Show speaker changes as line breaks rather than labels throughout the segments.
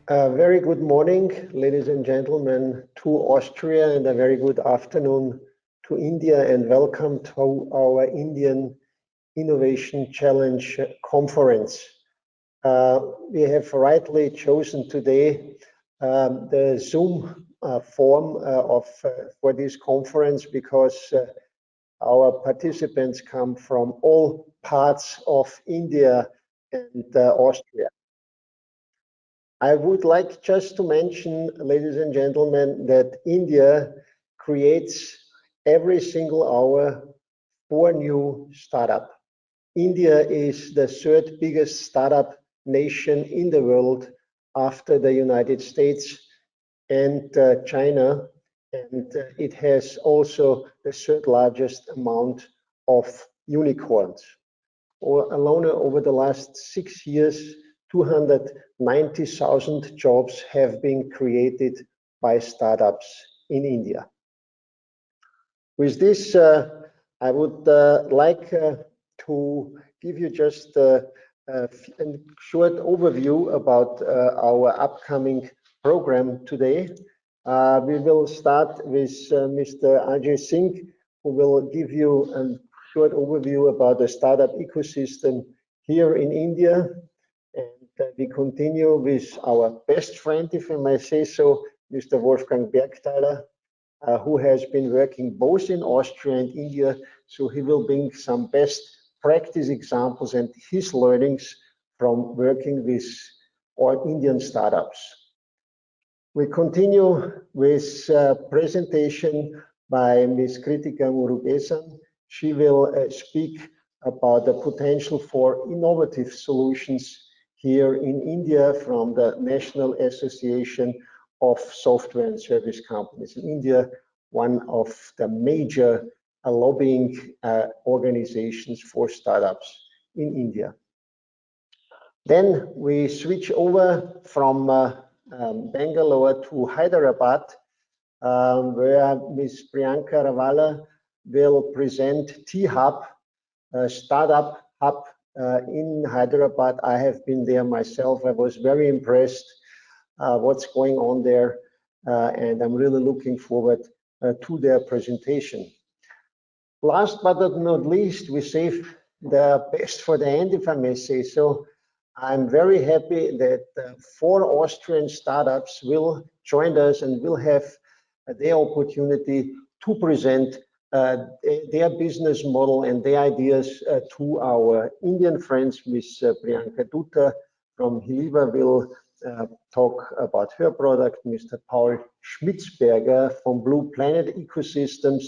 A very good morning, ladies and gentlemen, to Austria, and a very good afternoon to India, and welcome to our Indian Innovation Challenge Conference. We have rightly chosen today the Zoom form for this conference because our participants come from all parts of India and Austria. I would like just to mention, ladies and gentlemen, that India creates every single hour 4 new startups. India is the third biggest startup nation in the world after the United States and China, and it has also the third largest amount of unicorns. Alone over the last 6 years, 290,000 jobs have been created by startups in India. With this, I would like to give you just a short overview about our upcoming program today. We will start with Mr. Ajay Singh, who will give you a short overview about the startup ecosystem here in India. And we continue with our best friend, if I may say so, Mr. Wolfgang Bergthaler, who has been working both in Austria and India. So he will bring some best practice examples and his learnings from working with all Indian startups. We continue with a presentation by Ms. Kritika Murugesan. She will speak about the potential for innovative solutions here in India from the National Association of Software and Service Companies in India, one of the major lobbying organizations for startups in India. Then we switch over from Bangalore to Hyderabad, where Ms. Priyanka Ravala will present T-HUB, a startup hub in Hyderabad. I have been there myself. I was very impressed what's going on there, and I'm really looking forward to their presentation. Last but not least, we save the best for the end, if I may say so. I'm very happy that 4 Austrian startups will join us and will have the opportunity to present their business model and their ideas to our Indian friends. Ms. Priyanka Dutta from Healiva will talk about her product. Mr. Paul Schmitzberger from Blue Planet Ecosystems,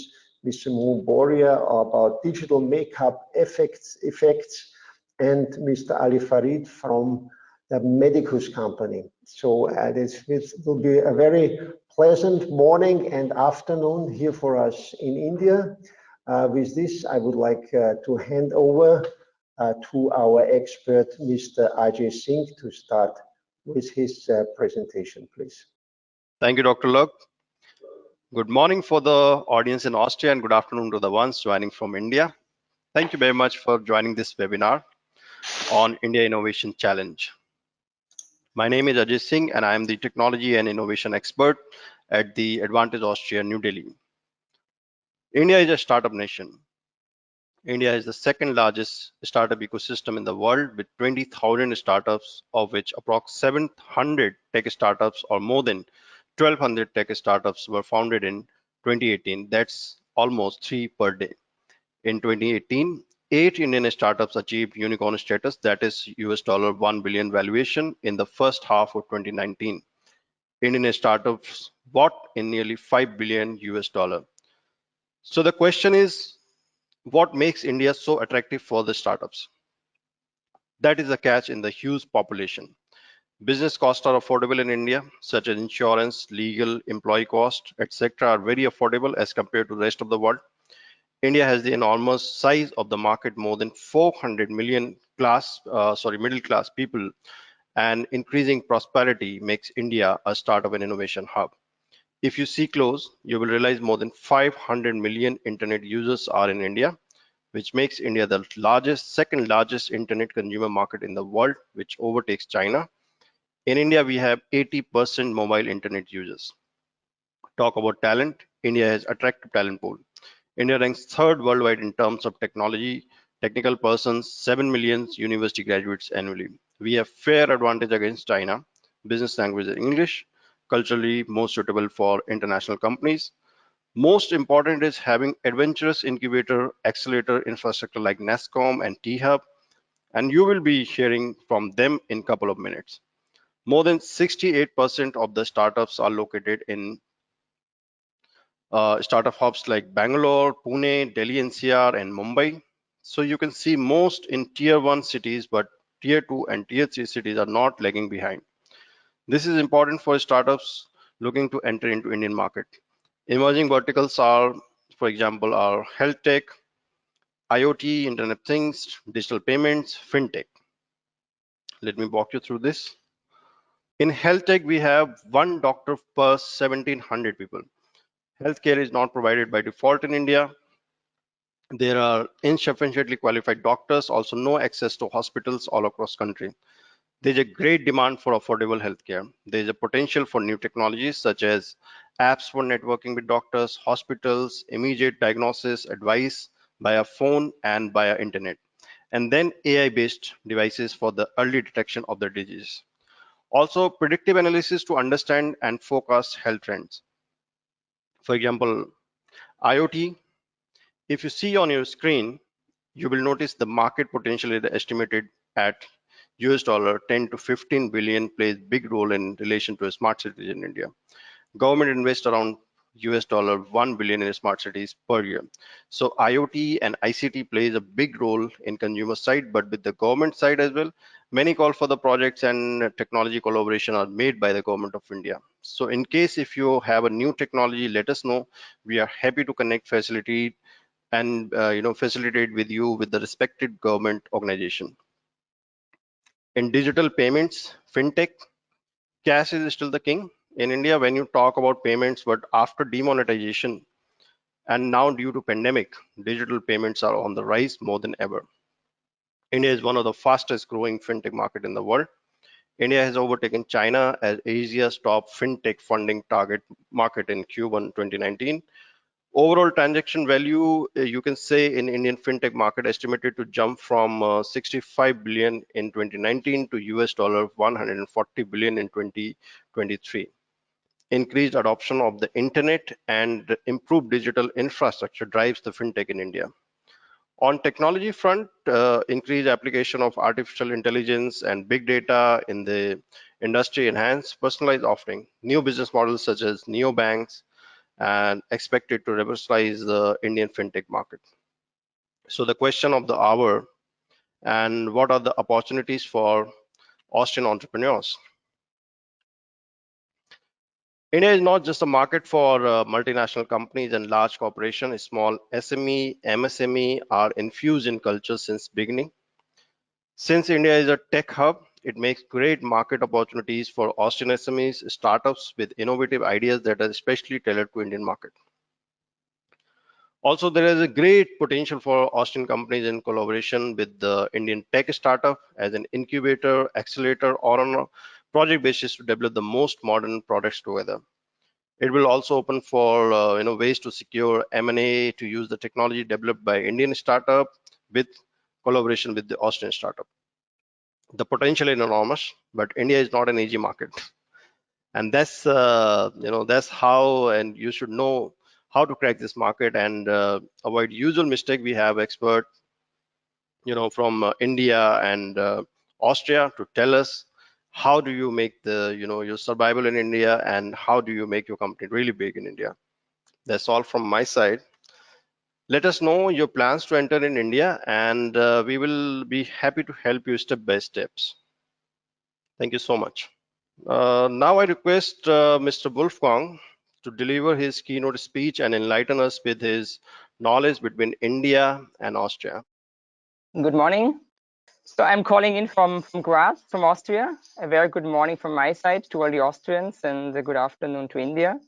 Mr. Moon Boria about digital makeup effects, and Mr. Ali Farid from the Medicus company. So this will be a very pleasant morning and afternoon here for us in India. With this, I would like to hand over to our expert, Mr. Ajay Singh, to start with his presentation, please.
Thank you, Dr. Lok. Good morning for the audience in Austria and good afternoon to the ones joining from India. Thank you very much for joining this webinar on India Innovation Challenge. My name is Ajay Singh and I am the Technology and Innovation Expert at the Advantage Austria, New Delhi. India is a startup nation. India is the second largest startup ecosystem in the world with 20,000 startups, of which approximately 700 tech startups or more than 1,200 tech startups were founded in 2018. That's almost 3 per day. In 2018, 8 Indian startups achieved unicorn status, that is $1 billion valuation in the first half of 2019. Indian startups bought in nearly $5 billion. So the question is, what makes India so attractive for the startups? That is a catch in the huge population. Business costs are affordable in India, such as insurance, legal, employee cost, etc. are very affordable as compared to the rest of the world. India has the enormous size of the market, more than 400 million middle class people, and increasing prosperity makes India a startup and innovation hub. If you see close, you will realize more than 500 million internet users are in India, which makes India the second largest internet consumer market in the world, which overtakes China. In India, we have 80% mobile internet users. Talk about talent. India has attractive talent pool. India ranks third worldwide in terms of technical persons, 7 million university graduates annually. We have fair advantage against China. Business language is English, culturally most suitable for international companies. Most important is having adventurous incubator accelerator infrastructure like NASSCOM and T-HUB, and you will be hearing from them in a couple of minutes. More than 68% of the startups are located in startup hubs like Bangalore, Pune, Delhi NCR, and Mumbai. So you can see most in tier 1 cities, but tier 2 and tier 3 cities are not lagging behind. This is important for startups looking to enter into Indian market. Emerging verticals are, for example, are health tech, IoT, Internet of Things, digital payments, fintech. Let me walk you through this. In health tech, we have one doctor per 1700 people. Healthcare is not provided by default in India. There are insufficiently qualified doctors, also no access to hospitals all across country. There's a great demand for affordable healthcare. There's a potential for new technologies such as apps for networking with doctors, hospitals, immediate diagnosis, advice via phone and via internet, and then AI-based devices for the early detection of the disease. Also, predictive analysis to understand and forecast health trends. For example, IoT. If you see on your screen, you will notice the market potential is estimated at US dollar 10 to 15 billion, plays big role in relation to smart cities in India. Government invests around US dollar 1 billion in smart cities per year. So IoT and ICT plays a big role in consumer side, but with the government side as well. Many call for the projects and technology collaboration are made by the government of India. So in case if you have a new technology, let us know. We are happy to connect, facilitate, and facilitate with you with the respected government organization. In digital payments, fintech, cash is still the king in India when you talk about payments, but after demonetization and now due to pandemic, digital payments are on the rise more than ever. India is one of the fastest growing fintech market in the world. India has overtaken China as Asia's top fintech funding target market in Q1 2019. Overall transaction value, you can say in Indian fintech market estimated to jump from 65 billion in 2019 to US dollar 140 billion in 2023. Increased adoption of the internet and improved digital infrastructure drives the fintech in India. On technology front, increased application of artificial intelligence and big data in the industry enhance personalized offering. New business models such as neobanks and expected to revolutionize the Indian fintech market. So the question of the hour, and what are the opportunities for Austrian entrepreneurs? India is not just a market for multinational companies and large corporations. Small SME, MSME are infused in culture since beginning. Since India is a tech hub, it makes great market opportunities for Austrian SMEs, startups with innovative ideas that are especially tailored to Indian market. Also, there is a great potential for Austrian companies in collaboration with the Indian tech startup as an incubator, accelerator, or on a project basis to develop the most modern products together. It will also open for ways to secure M&A to use the technology developed by Indian startup with collaboration with the Austrian startup. The potential is enormous, but India is not an easy market, and that's that's how, and you should know how to crack this market and avoid usual mistake. We have expert from India and Austria to tell us how do you make the your survival in India and how do you make your company really big in India. That's all from my side. Let us know your plans to enter in India, and we will be happy to help you step by steps. Thank you so much. Now I request Mr. Wolfgang to deliver his keynote speech and enlighten us with his knowledge between India and Austria.
Good morning. So I'm calling in from Graz, from Austria. A very good morning from my side to all the Austrians, and a good afternoon to India.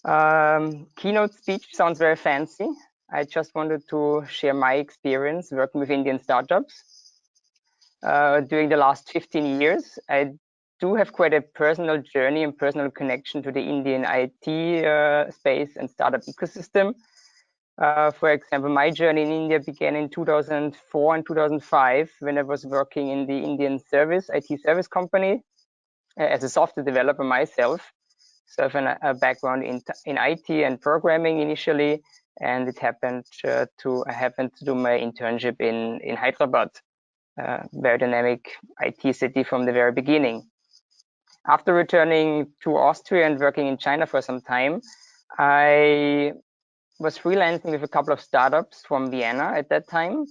Keynote speech sounds very fancy. I just wanted to share my experience working with Indian startups. During the last 15 years, I do have quite a personal journey and personal connection to the Indian IT space and startup ecosystem. For example, my journey in India began in 2004 and 2005 when I was working in the Indian IT service company as a software developer myself. So I have a background in IT and programming initially, and I happened to do my internship in Hyderabad, very dynamic IT city from the very beginning. After returning to Austria and working in China for some time, I was freelancing with a couple of startups from Vienna at that time.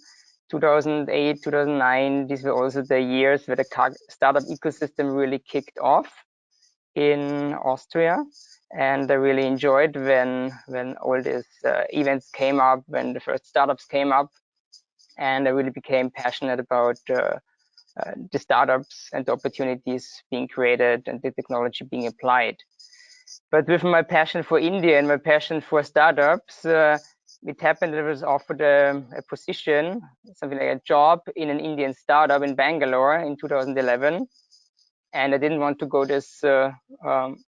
2008, 2009, these were also the years where the startup ecosystem really kicked off in Austria. And I really enjoyed when all these events came up, when the first startups came up, and I really became passionate about the startups and the opportunities being created and the technology being applied. But with my passion for India and my passion for startups, it happened that I was offered a position, something like a job in an Indian startup in Bangalore in 2011. And I didn't want to go this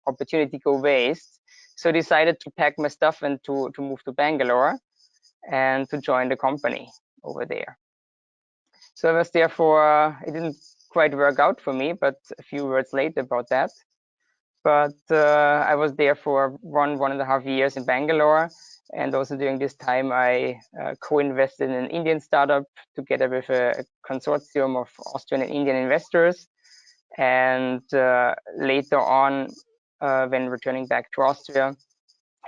opportunity go waste. So I decided to pack my stuff and to move to Bangalore and to join the company over there. So I was there for, it didn't quite work out for me, but a few words later about that. But I was there for 1.5 years in Bangalore. And also during this time, I co-invested in an Indian startup together with a consortium of Austrian and Indian investors. And later on, when returning back to Austria,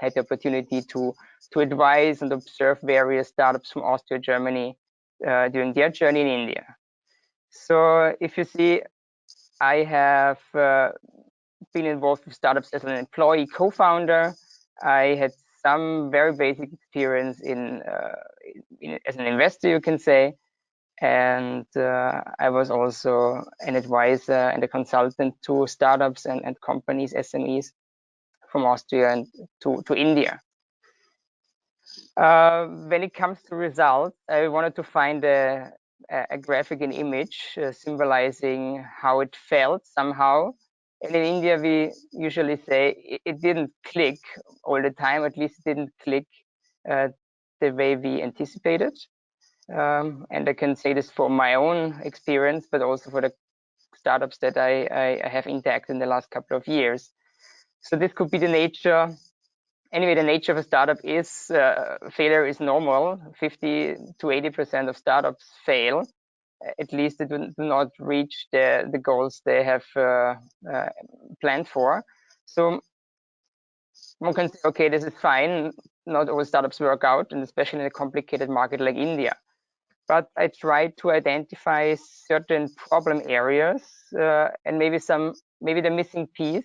I had the opportunity to advise and observe various startups from Austria, Germany during their journey in India. So if you see, I have been involved with startups as an employee co-founder. I had some very basic experience as an investor, you can say. And I was also an advisor and a consultant to startups and companies, SMEs from Austria and to India. When it comes to results, I wanted to find a graphic, an image symbolizing how it felt somehow. And in India, we usually say it didn't click all the time, at least it didn't click the way we anticipated. And I can say this for my own experience, but also for the startups that I have interacted in the last couple of years. So this could be the nature. Anyway, the nature of a startup is failure is normal. 50 to 80% of startups fail. At least they do not reach the goals they have planned for. So one can say, okay, this is fine. Not all startups work out, and especially in a complicated market like India. But I tried to identify certain problem areas and maybe the missing piece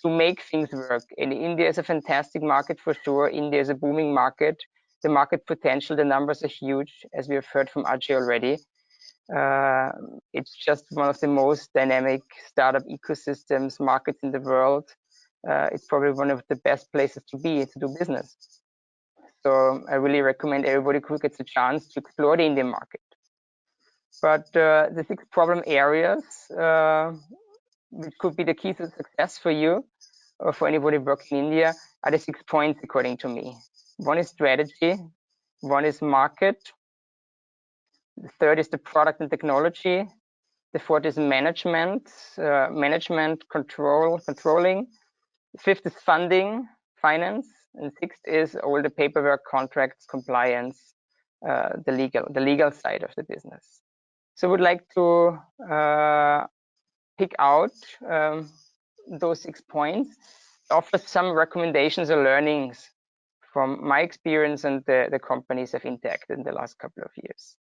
to make things work. And India is a fantastic market for sure. India is a booming market. The market potential, the numbers are huge, as we have heard from Ajay already. It's just one of the most dynamic startup ecosystems, markets in the world. It's probably one of the best places to be to do business. So I really recommend everybody who gets a chance to explore the Indian market. But the 6 problem areas, which could be the key to success for you or for anybody working in India, are the 6 points according to me. 1 is strategy, 1 is market, the 3rd is the product and technology, the 4th is management, controlling, the 5th is funding, finance, and 6th is all the paperwork, contracts, compliance, the legal side of the business. So I would like to pick out those 6 points, offer some recommendations or learnings from my experience and the companies I've interacted in the last couple of years.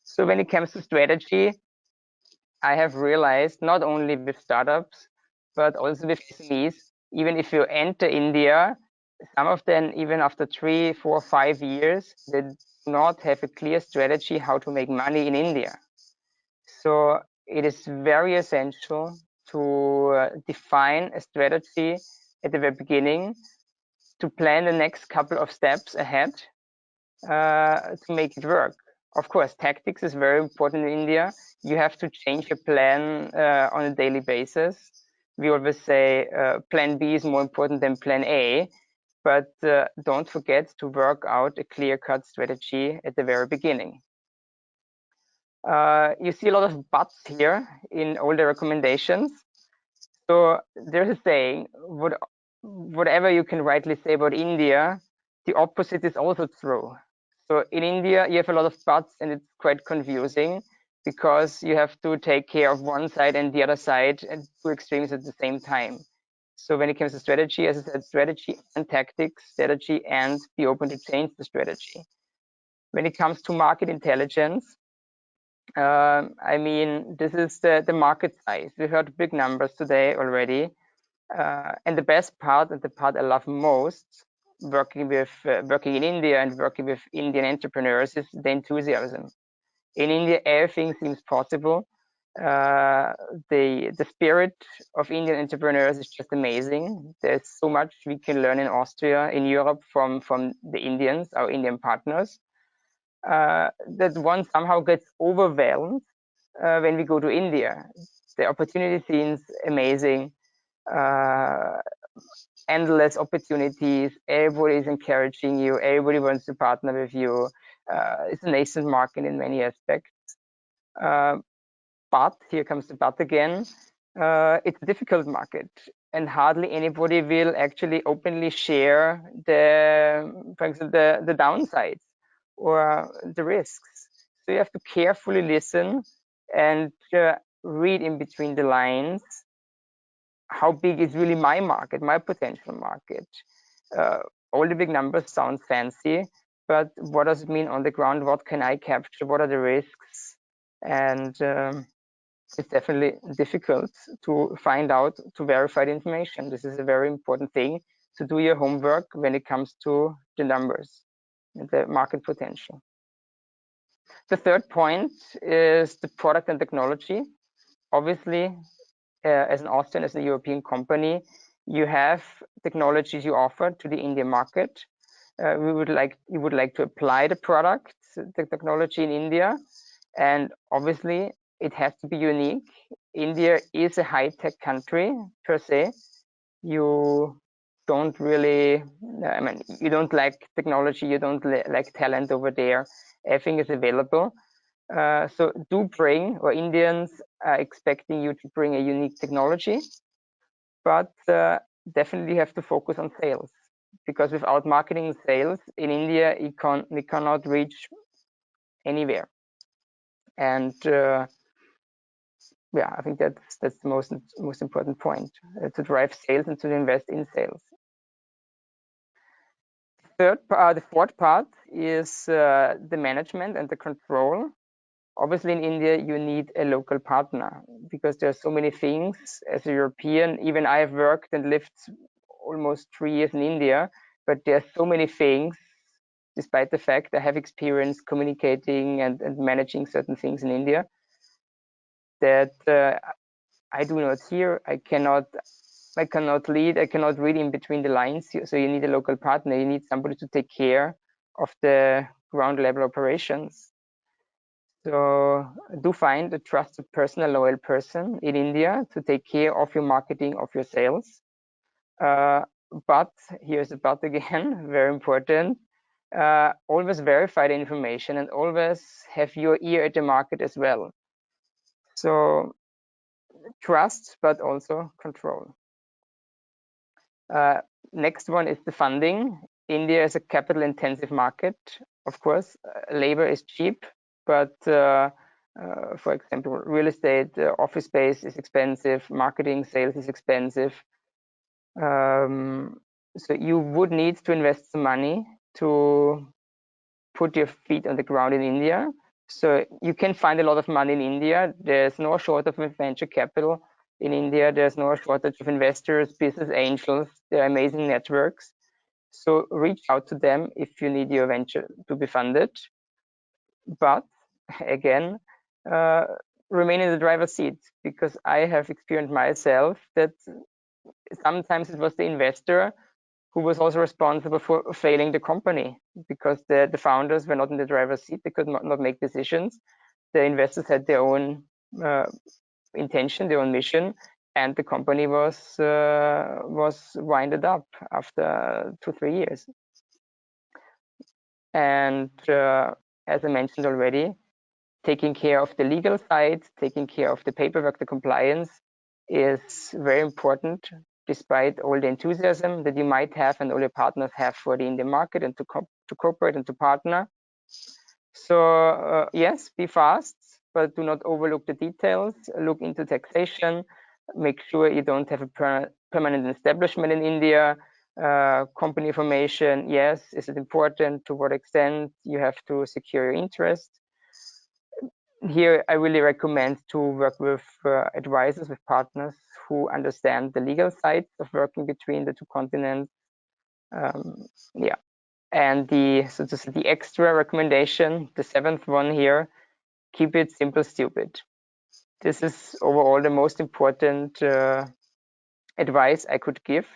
So when it comes to strategy, I have realized not only with startups, but also with SMEs, even if you enter India, some of them, even after 3, 4, 5 years, they do not have a clear strategy how to make money in India. So it is very essential to define a strategy at the very beginning, to plan the next couple of steps ahead to make it work. Of course, tactics is very important in India. You have to change your plan on a daily basis. We always say plan B is more important than plan A, but don't forget to work out a clear-cut strategy at the very beginning. You see a lot of buts here in all the recommendations. So there's a saying, whatever you can rightly say about India, the opposite is also true. So in India, you have a lot of buts, and it's quite confusing because you have to take care of one side and the other side and two extremes at the same time. So when it comes to strategy, as I said, strategy and tactics, strategy and be open to change the strategy. When it comes to market intelligence, I mean, this is the market size. We heard big numbers today already. And the best part, and the part I love most, working in India and working with Indian entrepreneurs, is the enthusiasm. In India, everything seems possible. The spirit of Indian entrepreneurs is just amazing. There's so much we can learn in Austria, in Europe, from the Indians, our Indian partners. That one somehow gets overwhelmed when we go to India. The opportunity seems amazing. Endless opportunities. Everybody is encouraging you. Everybody wants to partner with you. It's a nascent market in many aspects. But here comes the but again. It's a difficult market, and hardly anybody will actually openly share for example, the downsides or the risks. So you have to carefully listen and read in between the lines. How big is really my market, my potential market? All the big numbers sound fancy, but what does it mean on the ground? What can I capture? What are the risks? And it's definitely difficult to find out, to verify the information. This is a very important thing, to do your homework when it comes to the numbers and the market potential. The third point is the product and technology. Obviously, as an Austrian, as a European company, you have technologies you offer to the Indian market. You would like to apply the product, the technology in India, and obviously it has to be unique. India is a high-tech country per se. You don't really, I mean, you don't like technology, you don't like talent over there. Everything is available. So do bring, or Indians are expecting you to bring a unique technology, but definitely you have to focus on sales, because without marketing and sales in India, we cannot reach anywhere. And yeah, I think that's the most important point, to drive sales and to invest in sales. The fourth part is the management and the control. Obviously, in India, you need a local partner, because there are so many things. As a European, even I have worked and lived almost 3 years in India, but there are so many things, despite the fact I have experience communicating and managing certain things in India, that I do not hear. I cannot lead. I cannot read in between the lines. So you need a local partner. You need somebody to take care of the ground level operations. So do find a trusted person, a loyal person in India to take care of your marketing, of your sales. But here's the but again, very important. Always verify the information and always have your ear at the market as well. So trust, but also control. Next one is the funding. India is a capital-intensive market. Of course, labor is cheap, but for example, real estate, office space is expensive, marketing, sales is expensive. So you would need to invest some money to put your feet on the ground in India. So you can find a lot of money in India. There's no shortage of venture capital in India. There's no shortage of investors, business angels. There are amazing networks. So reach out to them if you need your venture to be funded. But again, remain in the driver's seat, because I have experienced myself that sometimes it was the investor who was also responsible for failing the company, because the founders were not in the driver's seat. They could not make decisions. The investors had their own intention, their own mission, and the company was winded up after 2-3 years. And as I mentioned already, taking care of the legal side, taking care of the paperwork, the compliance is very important, despite all the enthusiasm that you might have and all your partners have for the Indian market and to cooperate and to partner. So yes, be fast, but do not overlook the details. Look into taxation. Make sure you don't have a permanent establishment in India. Company information, yes, is it important? To what extent? You have to secure your interest. Here, I really recommend to work with advisors, with partners who understand the legal side of working between the two continents. Yeah, and the extra recommendation, the 7th one here, keep it simple, stupid. This is overall the most important advice I could give.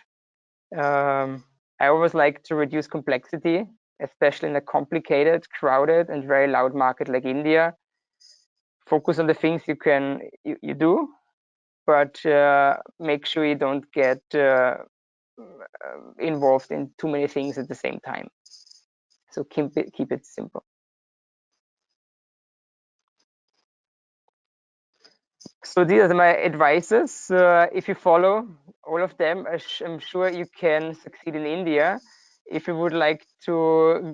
I always like to reduce complexity, especially in a complicated, crowded, and very loud market like India. Focus on the things you do, but make sure you don't get involved in too many things at the same time. So keep it simple. So these are my advices. If you follow all of them, I'm sure you can succeed in India. If you would like to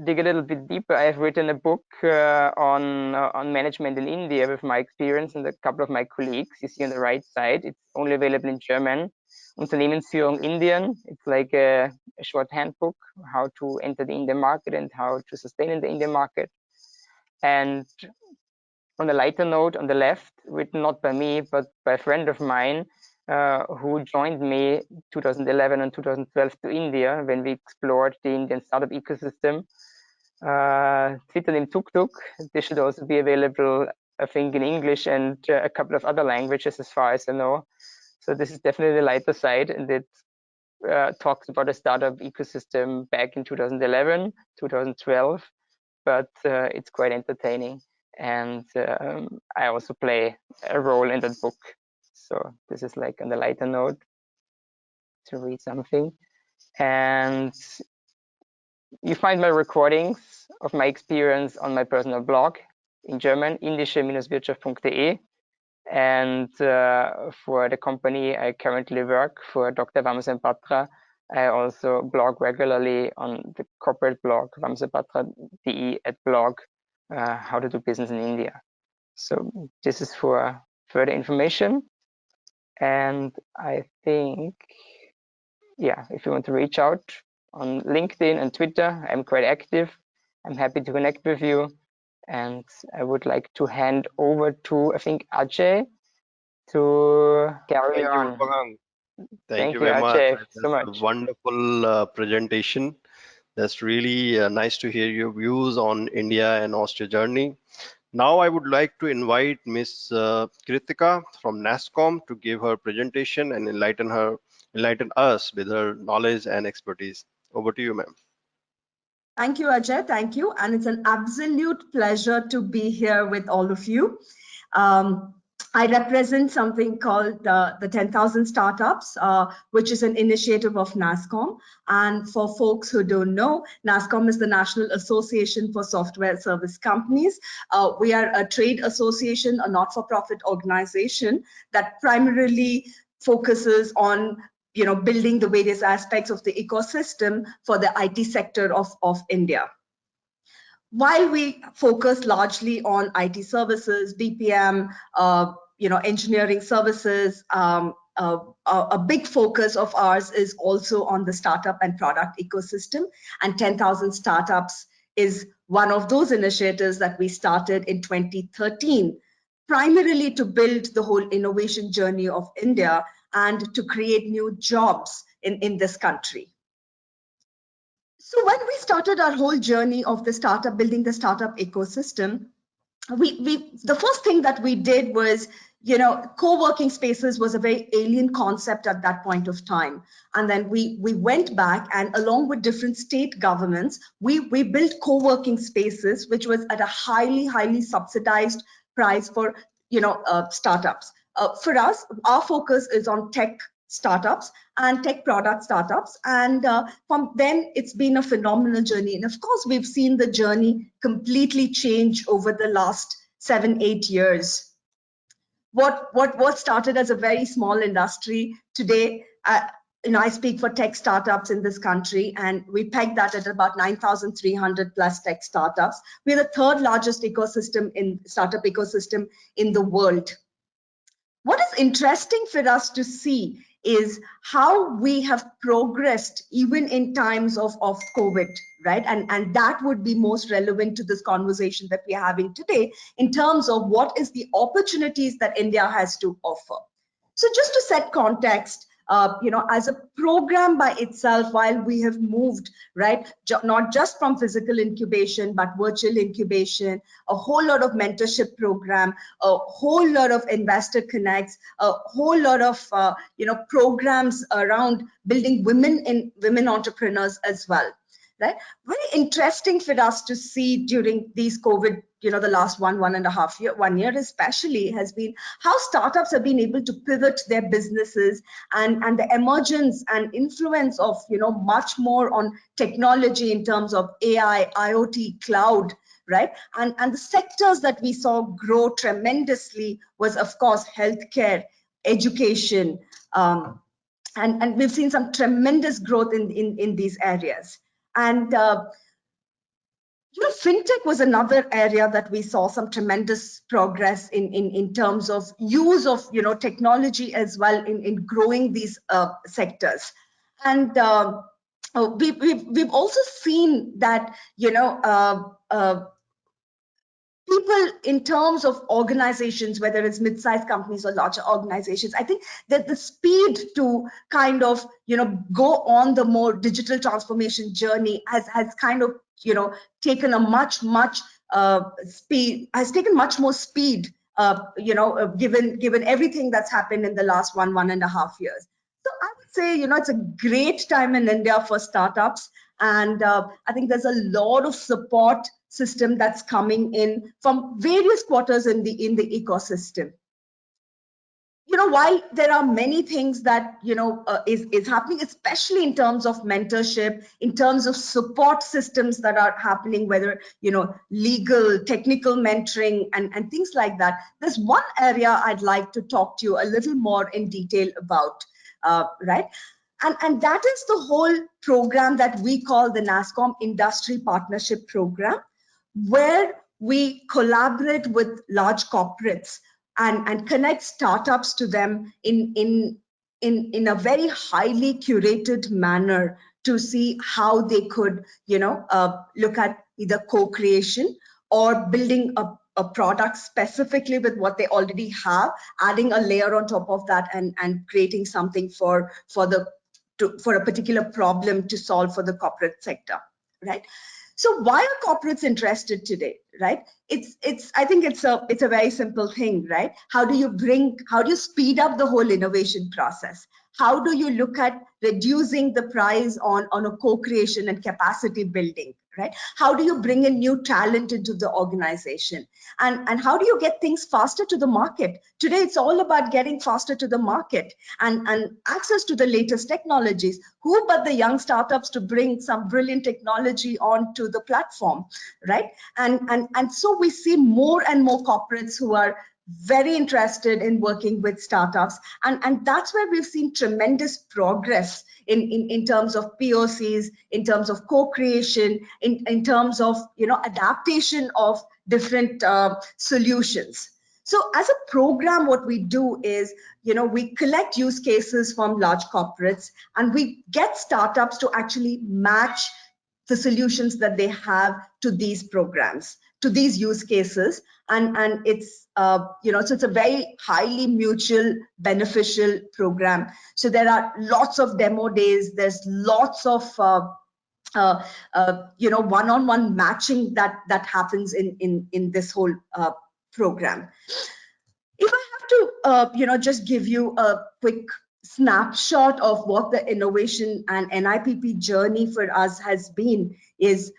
dig a little bit deeper, I have written a book on management in India with my experience and a couple of my colleagues. You see on the right side, it's only available in German. Unternehmensführung Indien. It's like a short handbook, how to enter the Indian market and how to sustain in the Indian market. And on a lighter note, on the left, written not by me, but by a friend of mine, who joined me 2011 and 2012 to India when we explored the Indian startup ecosystem. Twitter named Tuk Tuk. This should also be available, I think, in English and a couple of other languages as far as I know. So this is definitely the lighter side, and it talks about a startup ecosystem back in 2011, 2012, but it's quite entertaining. And I also play a role in that book. So this is like on the lighter note to read something. And you find my recordings of my experience on my personal blog in German, indische-wirtschaft.de. And for the company I currently work for, Dr. Vamsa Patra, I also blog regularly on the corporate blog, vamsapatra.de @blog, how to do business in India. So this is for further information. And I think, yeah, if you want to reach out on LinkedIn and Twitter, I'm quite active. I'm happy to connect with you. And I would like to hand over to, I think, Ajay to carry on.
Thank you
very
much.
Ajay,
That's
so much.
a wonderful presentation. That's really nice to hear your views on India and Austria journey. Now I would like to invite Ms. Kritika from NASSCOM to give her presentation and enlighten us with her knowledge and expertise. Over to you, ma'am.
Thank you, Ajay. Thank you. And it's an absolute pleasure to be here with all of you. I represent something called the 10,000 Startups, which is an initiative of NASSCOM. And for folks who don't know, NASSCOM is the National Association for Software Service Companies. We are a trade association, a not-for-profit organization that primarily focuses on building the various aspects of the ecosystem for the IT sector of India. While we focus largely on IT services, BPM, engineering services, a big focus of ours is also on the startup and product ecosystem. And 10,000 Startups is one of those initiatives that we started in 2013, primarily to build the whole innovation journey of India and to create new jobs in this country. So when we started our whole journey of the startup, building the startup ecosystem, the first thing that we did was, co-working spaces was a very alien concept at that point of time. And then we went back, and along with different state governments, we built co-working spaces, which was at a highly subsidized price for startups. For us, our focus is on tech startups and tech product startups, and from then it's been a phenomenal journey. And of course, we've seen the journey completely change over the last 7-8 years. What started as a very small industry today, I speak for tech startups in this country, and we peg that at about 9,300 plus tech startups. We're the third largest startup ecosystem in the world. What is interesting for us to see is how we have progressed even in times of COVID, right? And that would be most relevant to this conversation that we're having today in terms of what is the opportunities that India has to offer. So just to set context, as a program by itself, while we have moved, right, not just from physical incubation, but virtual incubation, a whole lot of mentorship program, a whole lot of investor connects, a whole lot of, programs around building women entrepreneurs as well. Right? Very interesting for us to see during these COVID, the last 1 year especially, has been how startups have been able to pivot their businesses and the emergence and influence of, much more on technology in terms of AI, IoT, cloud, right? And the sectors that we saw grow tremendously was, of course, healthcare, education, and we've seen some tremendous growth in these areas. And fintech was another area that we saw some tremendous progress in terms of use of technology as well in growing these sectors. And we've also seen that people in terms of organizations, whether it's mid-sized companies or larger organizations, I think that the speed to kind of, go on the more digital transformation journey has kind of, taken a much more speed, given everything that's happened in the last 1.5 years. So I would say, it's a great time in India for startups. And I think there's a lot of support system that's coming in from various quarters in the ecosystem. While there are many things that is happening, especially in terms of mentorship, in terms of support systems that are happening, whether legal, technical mentoring, and things like that. There's one area I'd like to talk to you a little more in detail about, right? And that is the whole program that we call the NASSCOM Industry Partnership Program, where we collaborate with large corporates and connect startups to them in a very highly curated manner to see how they could, look at either co-creation or building a product specifically with what they already have, adding a layer on top of that and creating something for a particular problem to solve for the corporate sector, right? So why are corporates interested today, right? I think it's a very simple thing, right? How do you speed up the whole innovation process? How do you look at reducing the price on a co-creation and capacity building, right? How do you bring in new talent into the organization? And how do you get things faster to the market? Today, it's all about getting faster to the market and access to the latest technologies. Who but the young startups to bring some brilliant technology onto the platform, right? And so we see more and more corporates who are very interested in working with startups, and that's where we've seen tremendous progress in terms of POCs, in terms of co-creation, in terms of adaptation of different solutions. So as a program, what we do is we collect use cases from large corporates and we get startups to actually match the solutions that they have to these programs, to these use cases, and it's so it's a very highly mutual beneficial program. So there are lots of demo days, there's lots of one-on-one matching that happens in this whole program. If I have to just give you a quick snapshot of what the innovation and NIPP journey for us has been, is,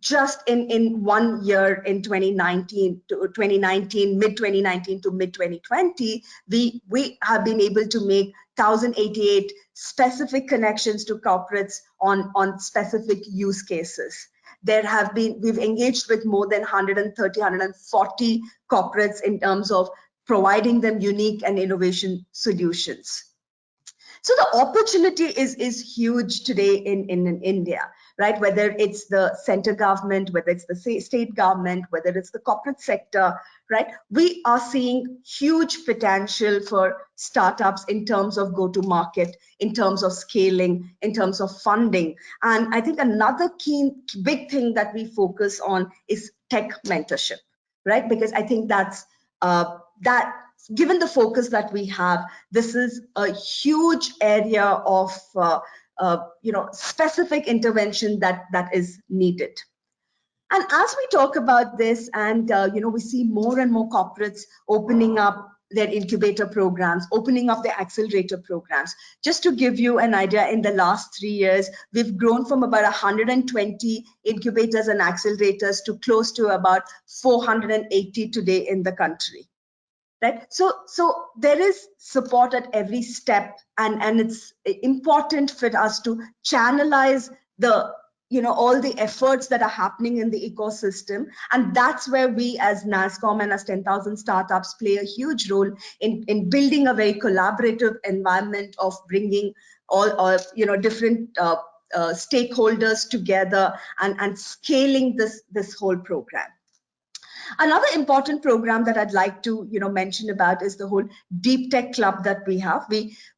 just in 1 year, in 2019, mid 2019 to mid 2020, we have been able to make 1,088 specific connections to corporates on specific use cases. We've engaged with more than 130, 140 corporates in terms of providing them unique and innovation solutions. So the opportunity is huge today in India, right? Whether it's the center government, whether it's the state government, whether it's the corporate sector, right? We are seeing huge potential for startups in terms of go-to-market, in terms of scaling, in terms of funding. And I think another key big thing that we focus on is tech mentorship, right? Because I think that's given the focus that we have, this is a huge area of specific intervention that is needed. And as we talk about this, and we see more and more corporates opening up their incubator programs, opening up their accelerator programs. Just to give you an idea, in the last 3 years, we've grown from about 120 incubators and accelerators to close to about 480 today in the country. Right, so there is support at every step, and it's important for us to channelize the all the efforts that are happening in the ecosystem, and that's where we as NASSCOM and as 10,000 startups play a huge role in building a very collaborative environment of bringing all different stakeholders together and scaling this whole program. Another important program that I'd like to mention about is the whole Deep Tech Club that we have.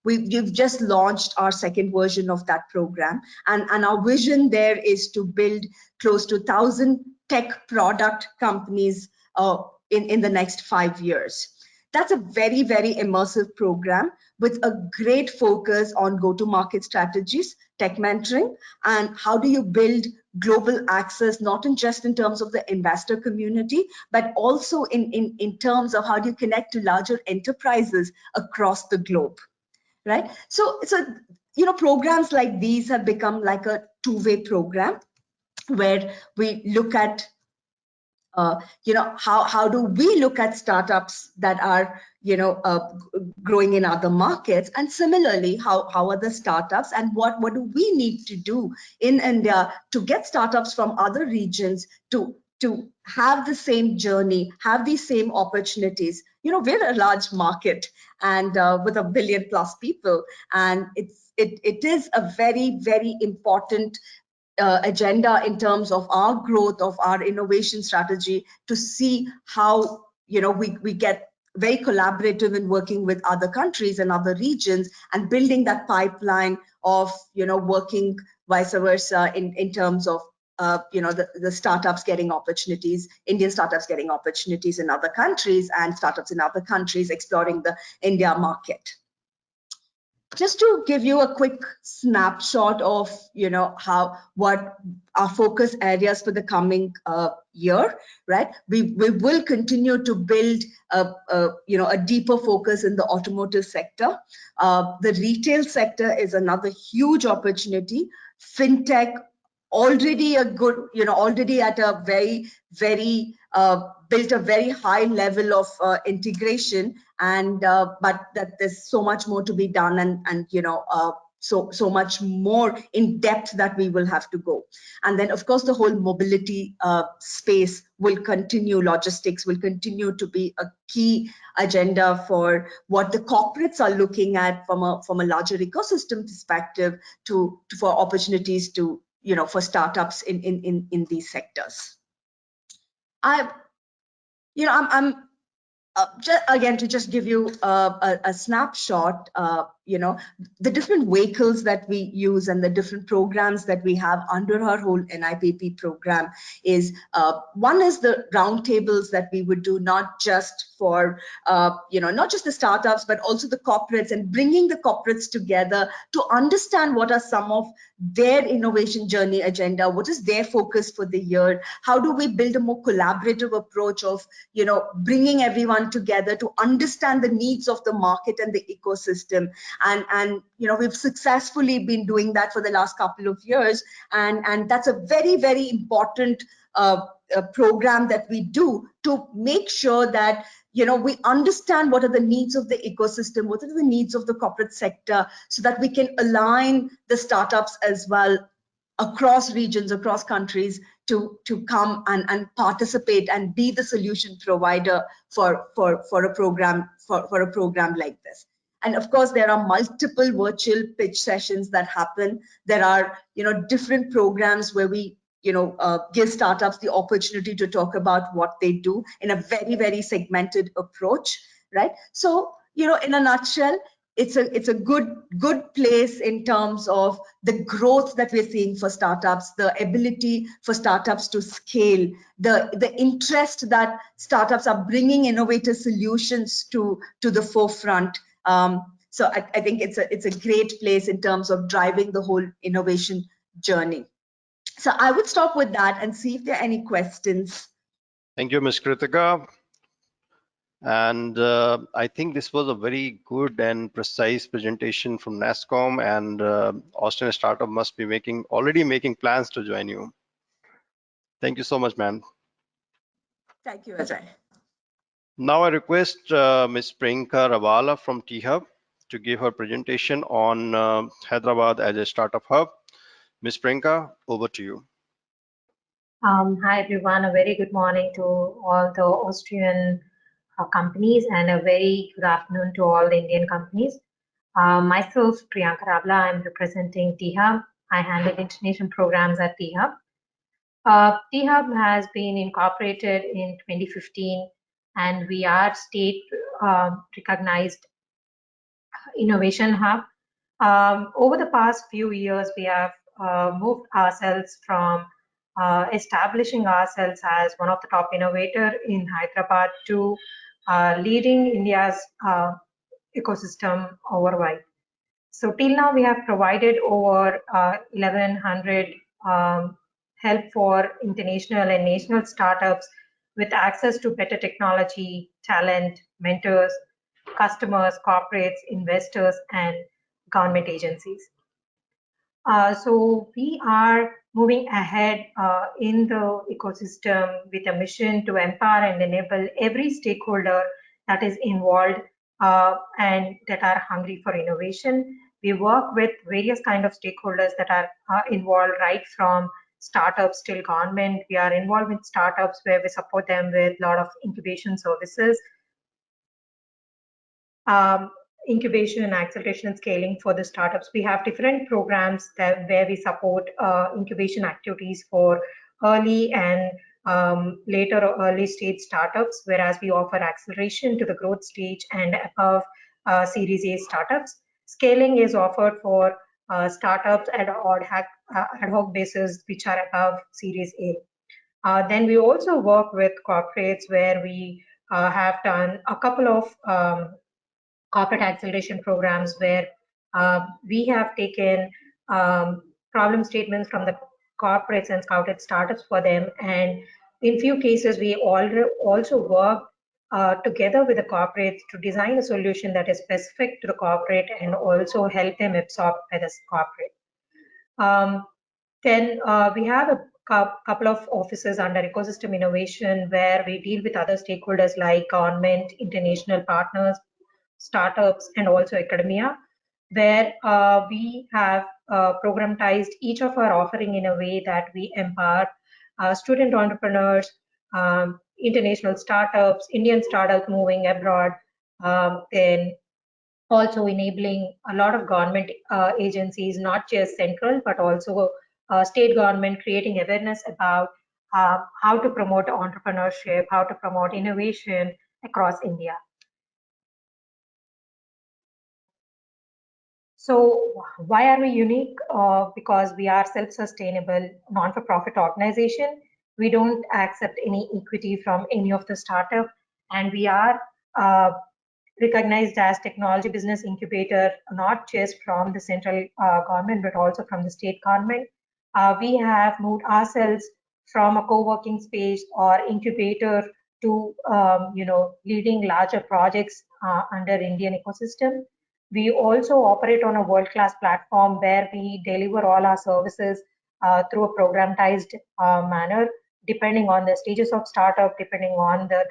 We've just launched our second version of that program, and our vision there is to build close to 1,000 tech product companies in the next 5 years. That's a very, very immersive program with a great focus on go-to-market strategies, tech mentoring, and how do you build global access, not just in terms of the investor community, but also in terms of how do you connect to larger enterprises across the globe, right? So programs like these have become like a two-way program where we look at how do we look at startups that are growing in other markets, and similarly how are the startups, and what do we need to do in India to get startups from other regions to have the same journey, have these same opportunities. We're a large market, and with 1 billion+ people, and it is a very, very important agenda in terms of our growth, of our innovation strategy, to see how we get very collaborative in working with other countries and other regions, and building that pipeline of working vice versa in terms of the startups getting opportunities, Indian startups getting opportunities in other countries, and startups in other countries exploring the India market. Just to give you a quick snapshot of what our focus areas for the coming year, right? We will continue to build a deeper focus in the automotive sector. The retail sector is another huge opportunity. Fintech, already a good, already at a very, very built a very high level of integration, and but that there's so much more to be done, and so much more in depth that we will have to go. And then of course the whole mobility space will continue. Logistics will continue to be a key agenda for what the corporates are looking at from a larger ecosystem perspective, for opportunities to for startups in these sectors. I'm just, again, to just give you a snapshot, the different vehicles that we use and the different programs that we have under our whole NIPP program is one is the roundtables that we would do, not just for not just the startups but also the corporates, and bringing the corporates together to understand what are some of their innovation journey agenda, what is their focus for the year, how do we build a more collaborative approach of bringing everyone together to understand the needs of the market and the ecosystem. And we've successfully been doing that for the last couple of years, and that's a very, very important program that we do to make sure that we understand what are the needs of the ecosystem, what are the needs of the corporate sector, so that we can align the startups as well across regions, across countries, to come and participate and be the solution provider for a program like this. And of course, there are multiple virtual pitch sessions that happen. There are different programs where we give startups the opportunity to talk about what they do in a very, very segmented approach, right? So in a nutshell, it's a good place in terms of the growth that we're seeing for startups, the ability for startups to scale, the interest that startups are bringing innovative solutions to the forefront. So I think it's a great place in terms of driving the whole innovation journey. So I would stop with that and see if there are any questions.
Thank you, Ms. Kritika. And I think this was a very good and precise presentation from NASSCOM, and Austrian startup must be already making plans to join you. Thank you so much, ma'am.
Thank you, Ajay.
Now I request Ms. Priyanka Ravala from T-HUB to give her presentation on Hyderabad as a startup hub. Ms. Priyanka, over to you.
Hi everyone, a very good morning to all the Austrian companies and a very good afternoon to all the Indian companies. Myself, Priyanka Ravala, I'm representing T-HUB. I handle international programs at T-HUB. T-HUB has been incorporated in 2015 and we are state recognized innovation hub. Over the past few years, we have moved ourselves from establishing ourselves as one of the top innovator in Hyderabad to leading India's ecosystem worldwide. So till now, we have provided over 1,100 help for international and national startups with access to better technology, talent, mentors, customers, corporates, investors, and government agencies. So we are moving ahead in the ecosystem with a mission to empower and enable every stakeholder that is involved and that are hungry for innovation. We work with various kind of stakeholders that are involved, right from startups till government. We are involved with startups where we support them with a lot of incubation services. Incubation and acceleration and scaling for the startups. We have different programs where we support incubation activities for early and later or early stage startups, whereas we offer acceleration to the growth stage and above Series A startups. Scaling is offered for startups at ad hoc basis, which are above Series A. Then we also work with corporates where we have done a couple of corporate acceleration programs where we have taken problem statements from the corporates and scouted startups for them. And in few cases, we also work together with the corporates to design a solution that is specific to the corporate and also help them absorb by the corporate. Then we have a couple of offices under ecosystem innovation where we deal with other stakeholders like government, international partners, startups, and also academia, where we have programmatized each of our offering in a way that we empower student entrepreneurs, international startups, Indian startups moving abroad, then also enabling a lot of government agencies, not just central, but also state government, creating awareness about how to promote entrepreneurship, how to promote innovation across India. So why are we unique? Because we are self-sustainable, non-for-profit organization. We don't accept any equity from any of the startup, and we are recognized as technology business incubator, not just from the central government, but also from the state government. We have moved ourselves from a co-working space or incubator to leading larger projects under Indian ecosystem. We also operate on a world-class platform where we deliver all our services through a programmatized manner, depending on the stages of startup, depending on the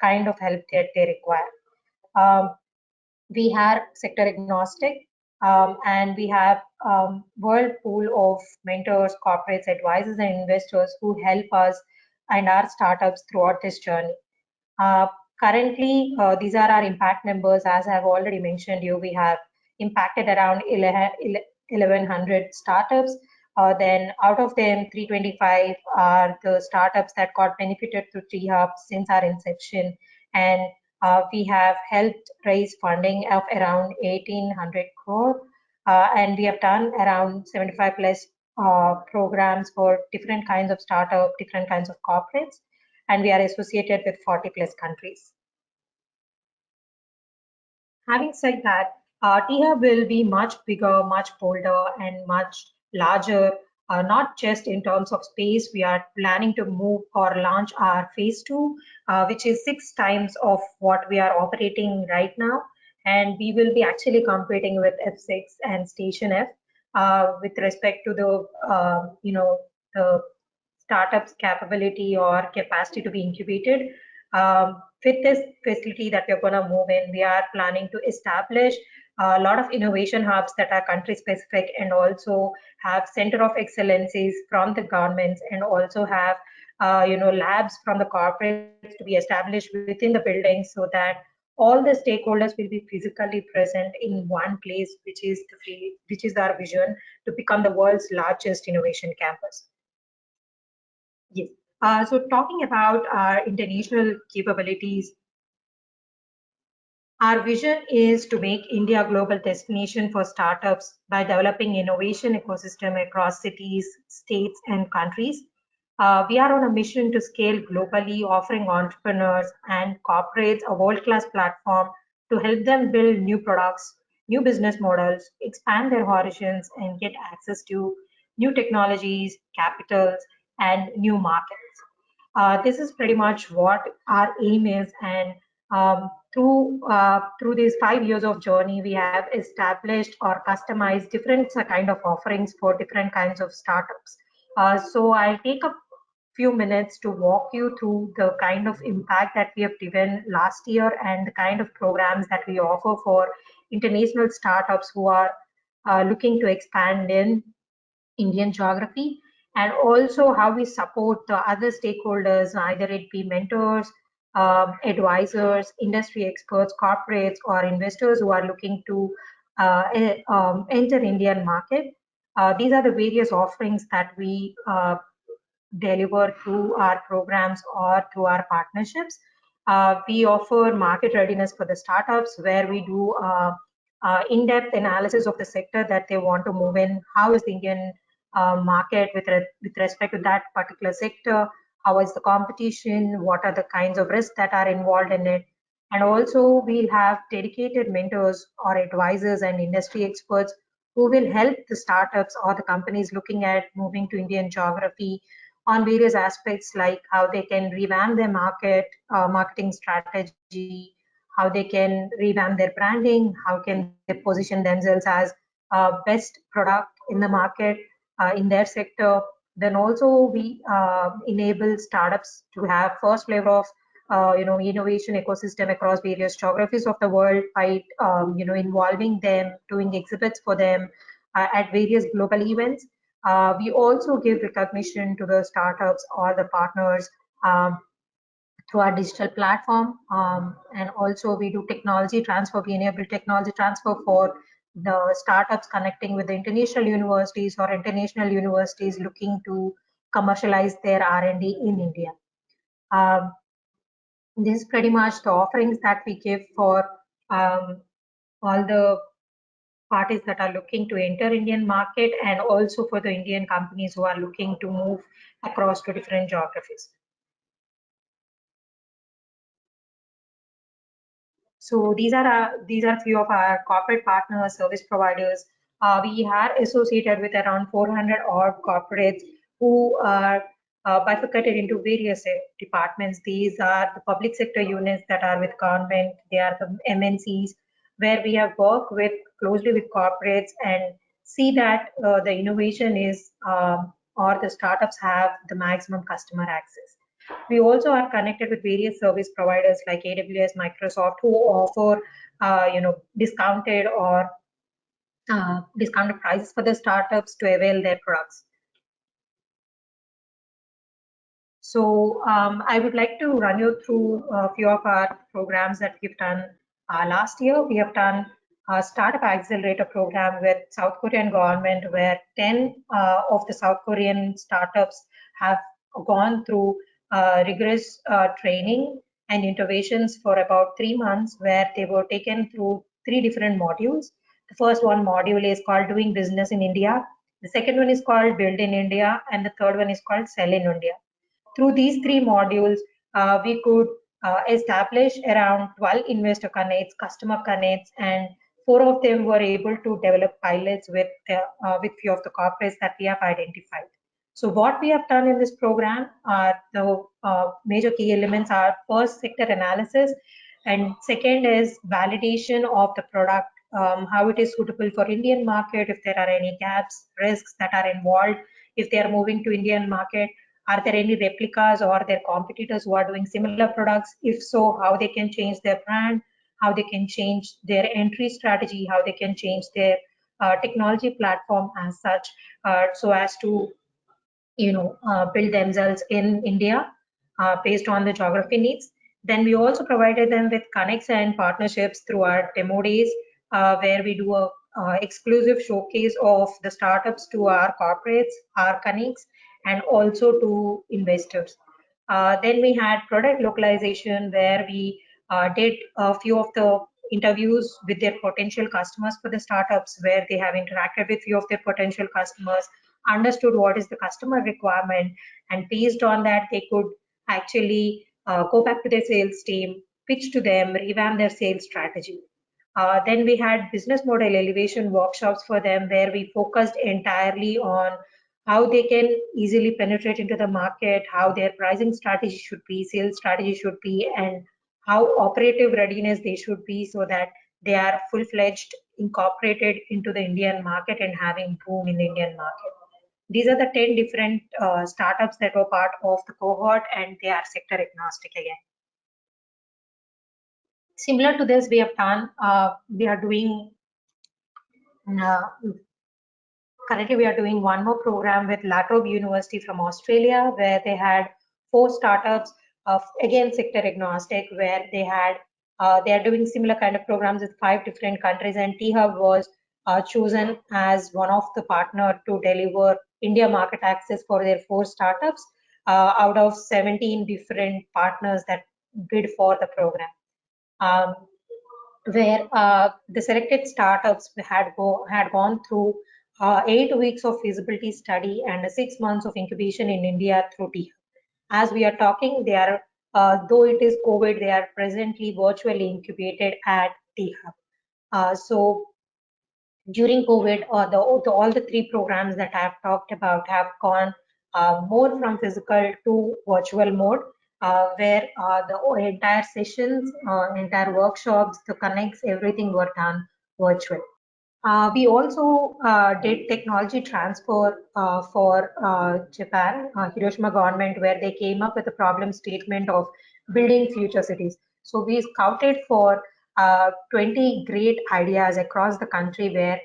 kind of help that they require. We are sector agnostic, and we have world pool of mentors, corporates, advisors, and investors who help us and our startups throughout this journey. Currently, these are our impact numbers. As I've already mentioned you, we have impacted around 1,100 startups. Then out of them, 325 are the startups that got benefited through T-HUB since our inception. And we have helped raise funding of around 1,800 crore. And we have done around 75 plus programs for different kinds of startup, different kinds of corporates. And we are associated with 40 plus countries. Having said that, T-HUB will be much bigger, much bolder, and much larger, not just in terms of space. We are planning to move or launch our phase 2, which is 6 times of what we are operating right now. And we will be actually competing with F6 and Station F with respect to the, the startups capability or capacity to be incubated. With this facility that we're going to move in, we are planning to establish a lot of innovation hubs that are country specific and also have center of excellencies from the governments and also have labs from the corporates to be established within the building so that all the stakeholders will be physically present in one place, which is our vision to become the world's largest innovation campus. Yes. So talking about our international capabilities, our vision is to make India a global destination for startups by developing innovation ecosystem across cities, states, and countries. We are on a mission to scale globally, offering entrepreneurs and corporates a world-class platform to help them build new products, new business models, expand their horizons, and get access to new technologies, capitals, and new markets. This is pretty much what our aim is, and through these 5 years of journey, we have established or customized different kind of offerings for different kinds of startups. So I'll take a few minutes to walk you through the kind of impact that we have given last year and the kind of programs that we offer for international startups who are looking to expand in Indian geography, and also how we support the other stakeholders, either it be mentors, advisors, industry experts, corporates, or investors who are looking to enter Indian market. These are the various offerings that we deliver through our programs or through our partnerships. We offer market readiness for the startups, where we do in-depth analysis of the sector that they want to move in. How is the Indian market with respect to that particular sector? How is the competition? What are the kinds of risks that are involved in it? And also we'll have dedicated mentors or advisors and industry experts who will help the startups or the companies looking at moving to Indian geography on various aspects, like how they can revamp their marketing strategy, how they can revamp their branding, how can they position themselves as best product in the market in their sector. Then also we enable startups to have first flavor of innovation ecosystem across various geographies of the world by involving them, doing exhibits for them at various global events. We also give recognition to the startups or the partners through our digital platform, and also we do technology transfer. We enable technology transfer for the startups connecting with the international universities or international universities looking to commercialize their R&D in India. This is pretty much the offerings that we give for all the parties that are looking to enter Indian market, and also for the Indian companies who are looking to move across to different geographies. So these are few of our corporate partners, service providers. We are associated with around 400 odd corporates who are bifurcated into various departments. These are the public sector units that are with government. They are the MNCs, where we have worked with closely with corporates and see that the innovation is or the startups have the maximum customer access. We also are connected with various service providers like AWS, Microsoft, who offer discounted or discounted prices for the startups to avail their products. So I would like to run you through a few of our programs that we've done last year. We have done a Startup Accelerator program with South Korean government, where 10 of the South Korean startups have gone through rigorous training and interventions for about 3 months, where they were taken through 3 different modules. The first one module is called Doing Business in India. The second one is called Build in India, and the third one is called Sell in India. Through these 3 modules, we could establish around 12 investor connects, customer connects, and 4 of them were able to develop pilots with few of the corporates that we have identified. So what we have done in this program are the major key elements are first sector analysis, and second is validation of the product, how it is suitable for Indian market, if there are any gaps, risks that are involved, if they are moving to Indian market. Are there any replicas or their competitors who are doing similar products? If so, how they can change their brand, how they can change their entry strategy, how they can change their technology platform as such, so as to build themselves in India based on the geography needs. Then we also provided them with connects and partnerships through our demo days, where we do a exclusive showcase of the startups to our corporates, our connects, and also to investors. Then we had product localization, where we did a few of the interviews with their potential customers for the startups, where they have interacted with few of their potential customers, understood what is the customer requirement, and based on that they could actually go back to their sales team, pitch to them, revamp their sales strategy. Then we had business model elevation workshops for them, where we focused entirely on how they can easily penetrate into the market, how their pricing strategy should be, sales strategy should be, and how operative readiness they should be, so that they are full-fledged incorporated into the Indian market and having boom in the Indian market. These are the 10 different startups that were part of the cohort, and they are sector agnostic again. Similar to this, we have done, currently we are doing one more program with La Trobe University from Australia, where they had 4 startups, again sector agnostic, where they are doing similar kind of programs with 5 different countries, and T-HUB was chosen as one of the partner to deliver India market access for their 4 startups out of 17 different partners that bid for the program. Where the selected startups had gone through 8 weeks of feasibility study and 6 months of incubation in India through T-HUB. As we are talking, they are, though it is COVID, they are presently virtually incubated at T-HUB. So during COVID, all the 3 programs that I have talked about have gone more from physical to virtual mode, where the entire sessions, entire workshops, the connects, everything were done virtual. We also did technology transfer for Japan, Hiroshima government, where they came up with a problem statement of building future cities. So we scouted for 20 great ideas across the country, where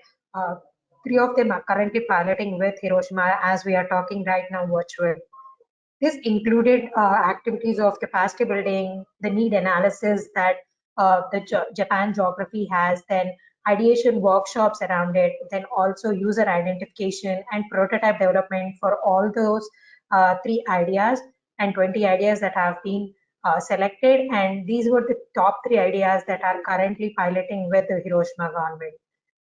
3 of them are currently piloting with Hiroshima as we are talking right now virtual. This included activities of capacity building, the need analysis that the Japan geography has, then ideation workshops around it, then also user identification and prototype development for all those 3 ideas and 20 ideas that have been selected. And these were the top 3 ideas that are currently piloting with the Hiroshima government.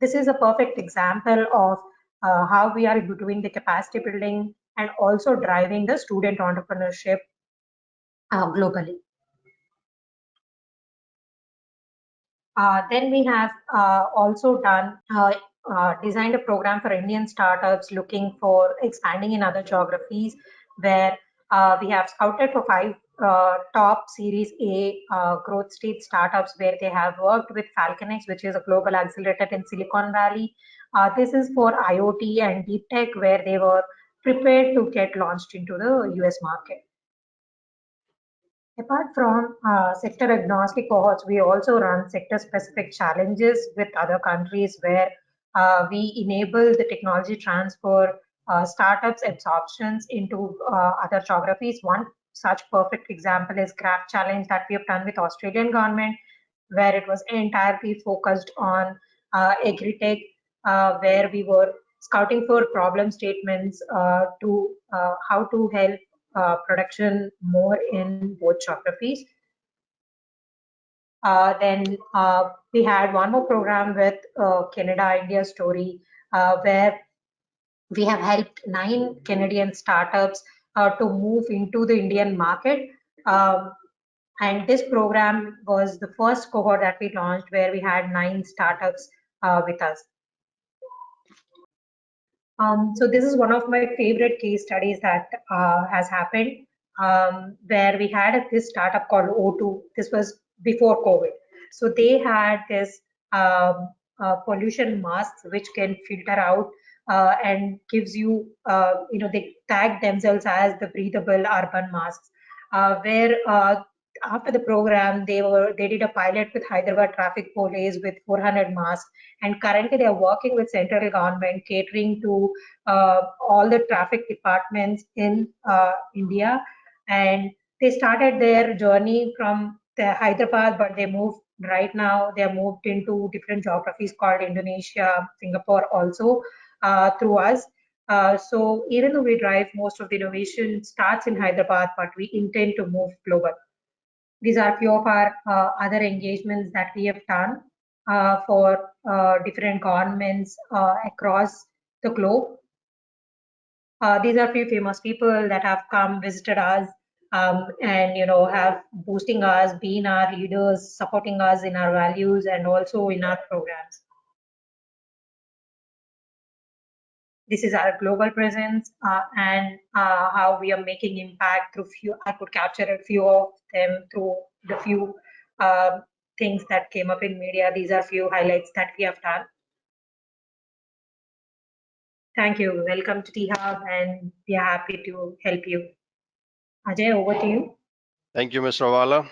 This is a perfect example of how we are doing the capacity building and also driving the student entrepreneurship globally. Then we have also designed a program for Indian startups looking for expanding in other geographies, where we have scouted for 5 top Series A growth stage startups where they have worked with FalconX, which is a global accelerator in Silicon Valley. This is for IoT and deep tech, where they were prepared to get launched into the US market. Apart from sector agnostic cohorts, we also run sector specific challenges with other countries where we enable the technology transfer, startups absorptions into other geographies. One such perfect example is Grab Challenge that we have done with Australian government, where it was entirely focused on agri-tech, where we were scouting for problem statements to how to help production more in both geographies. Then we had one more program with Canada India Story, where we have helped 9 Canadian startups to move into the Indian market. And this program was the first cohort that we launched, where we had 9 startups with us. So this is one of my favorite case studies that has happened, where we had this startup called O2. This was before COVID. So they had this pollution masks which can filter out and gives you, they tag themselves as the breathable urban masks, where after the program, they did a pilot with Hyderabad Traffic Police with 400 masks, and currently they are working with central government catering to all the traffic departments in India. And they started their journey from Hyderabad, but they moved right now. They are moved into different geographies called Indonesia, Singapore also through us. So even though we drive most of the innovation starts in Hyderabad, but we intend to move global. These are few of our other engagements that we have done for different governments across the globe. These are few famous people that have come, visited us, and have boosting us, being our leaders, supporting us in our values and also in our programs. This is our global presence and how we are making impact through few. I could capture a few of them through the few things that came up in media. These are few highlights that we have done. Thank you. Welcome to T-HUB, and we are happy to help you. Ajay, over to you.
Thank you, Mr. Avala.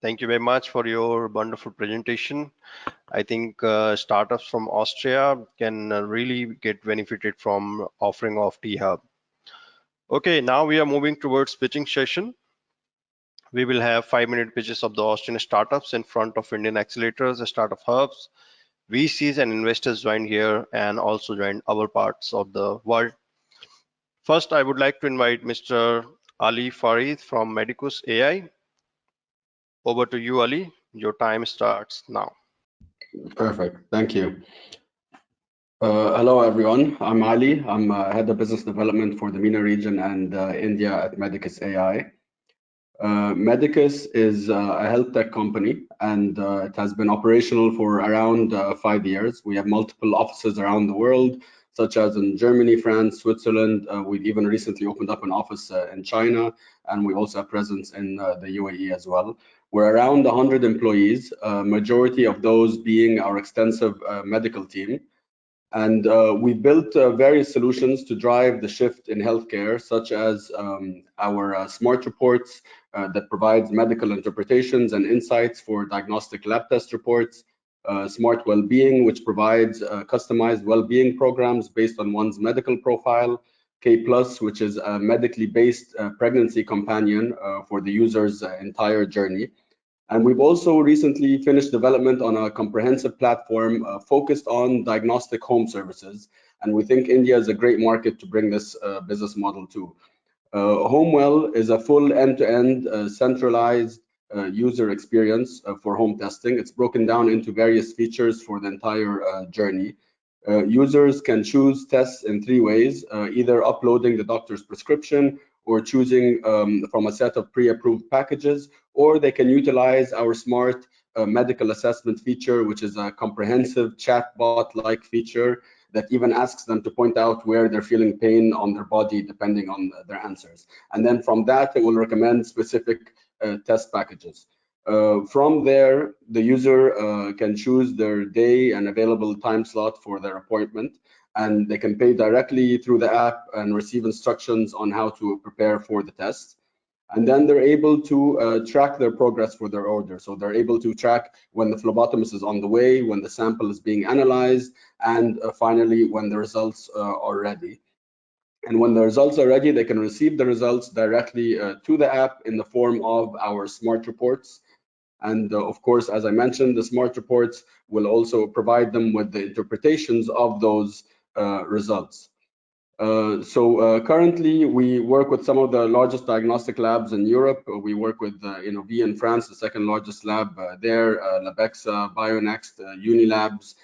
Thank you very much for your wonderful presentation. I think startups from Austria can really get benefited from offering of T-HUB. Okay, now we are moving towards pitching session. We will have 5-minute pitches of the Austrian startups in front of Indian accelerators, startup hubs. VCs and investors joined here and also joined other parts of the world. First, I would like to invite Mr. Ali Farid from Medicus.AI. Over to you, Ali. Your time starts now.
Perfect. Thank you. Hello, everyone. I'm Ali. I'm head of business development for the MENA region and India at Medicus.AI. Medicus is a health tech company, and it has been operational for around 5 years. We have multiple offices around the world, such as in Germany, France, Switzerland. We've even recently opened up an office in China, and we also have presence in the UAE as well. We're around 100 employees, majority of those being our extensive medical team. And we've built various solutions to drive the shift in healthcare, such as our smart reports that provides medical interpretations and insights for diagnostic lab test reports, smart well-being, which provides customized well-being programs based on one's medical profile, K+, which is a medically based pregnancy companion for the user's entire journey. And we've also recently finished development on a comprehensive platform focused on diagnostic home services. And we think India is a great market to bring this business model to. HomeWell is a full end-to-end centralized user experience for home testing. It's broken down into various features for the entire journey. Users can choose tests in 3 ways, either uploading the doctor's prescription or choosing from a set of pre-approved packages, or they can utilize our smart medical assessment feature, which is a comprehensive chatbot-like feature that even asks them to point out where they're feeling pain on their body, depending on their answers. And then from that, it will recommend specific test packages. From there, the user can choose their day and available time slot for their appointment, and they can pay directly through the app and receive instructions on how to prepare for the test. And then they're able to track their progress for their order. So they're able to track when the phlebotomist is on the way, when the sample is being analyzed, and finally, when the results are ready. And when the results are ready, they can receive the results directly to the app in the form of our smart reports. And of course, as I mentioned, the smart reports will also provide them with the interpretations of those results. Currently, we work with some of the largest diagnostic labs in Europe. We work with V in France, the 2nd largest lab there, Labexa, Bionext, Unilabs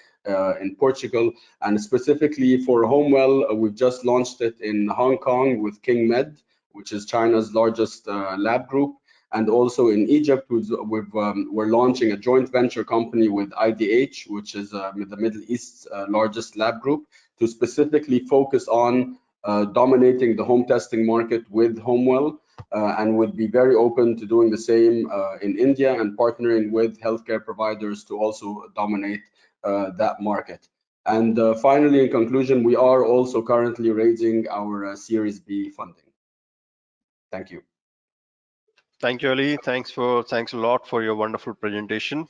in Portugal. And specifically for Homewell, we've just launched it in Hong Kong with King Med, which is China's largest lab group. And also in Egypt, we're launching a joint venture company with IDH, which is the Middle East's largest lab group, to specifically focus on dominating the home testing market with Homewell, and would be very open to doing the same in India and partnering with healthcare providers to also dominate that market. And finally, in conclusion, we are also currently raising our Series B funding. Thank you.
Thank you, Ali. Thanks a lot for your wonderful presentation.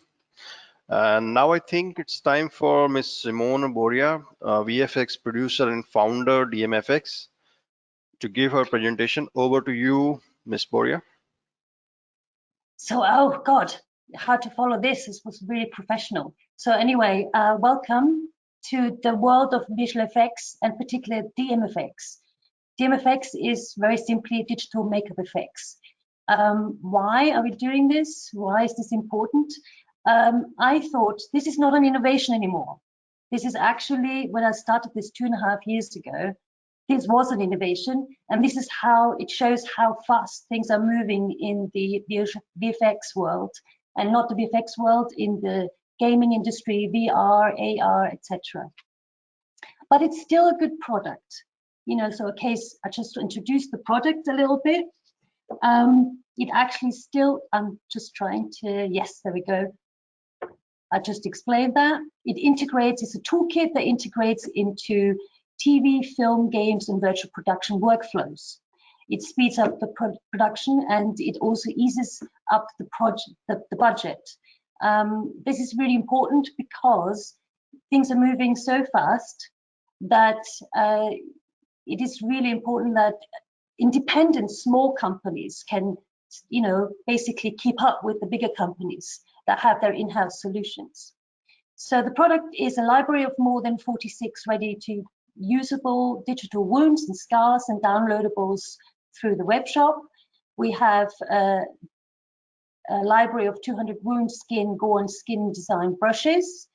And now I think it's time for Ms. Simone Boria, VFX producer and founder, DMFX, to give her presentation. Over to you, Ms. Boria.
So, oh God, hard to follow this. This was really professional. So anyway, welcome to the world of visual effects, and particularly DMFX. DMFX is very simply digital makeup effects. Why are we doing this? Why is this important? I thought this is not an innovation anymore. This is actually, when I started this 2.5 years ago, this was an innovation, and this is how it shows how fast things are moving in the VFX world, and not the VFX world, in the gaming industry, VR, AR, etc. But it's still a good product. So in case I just introduce the product a little bit, it actually still, I'm just trying to, yes, there we go. I just explained that. It integrates, it's a toolkit that integrates into TV, film, games, and virtual production workflows. It speeds up the production, and it also eases up the budget. This is really important because things are moving so fast that it is really important that independent small companies can, basically keep up with the bigger companies that have their in-house solutions. So the product is a library of more than 46 ready to usable digital wounds and scars and downloadables through the web shop. We have a library of 200 wound, skin, gore, and skin design brushes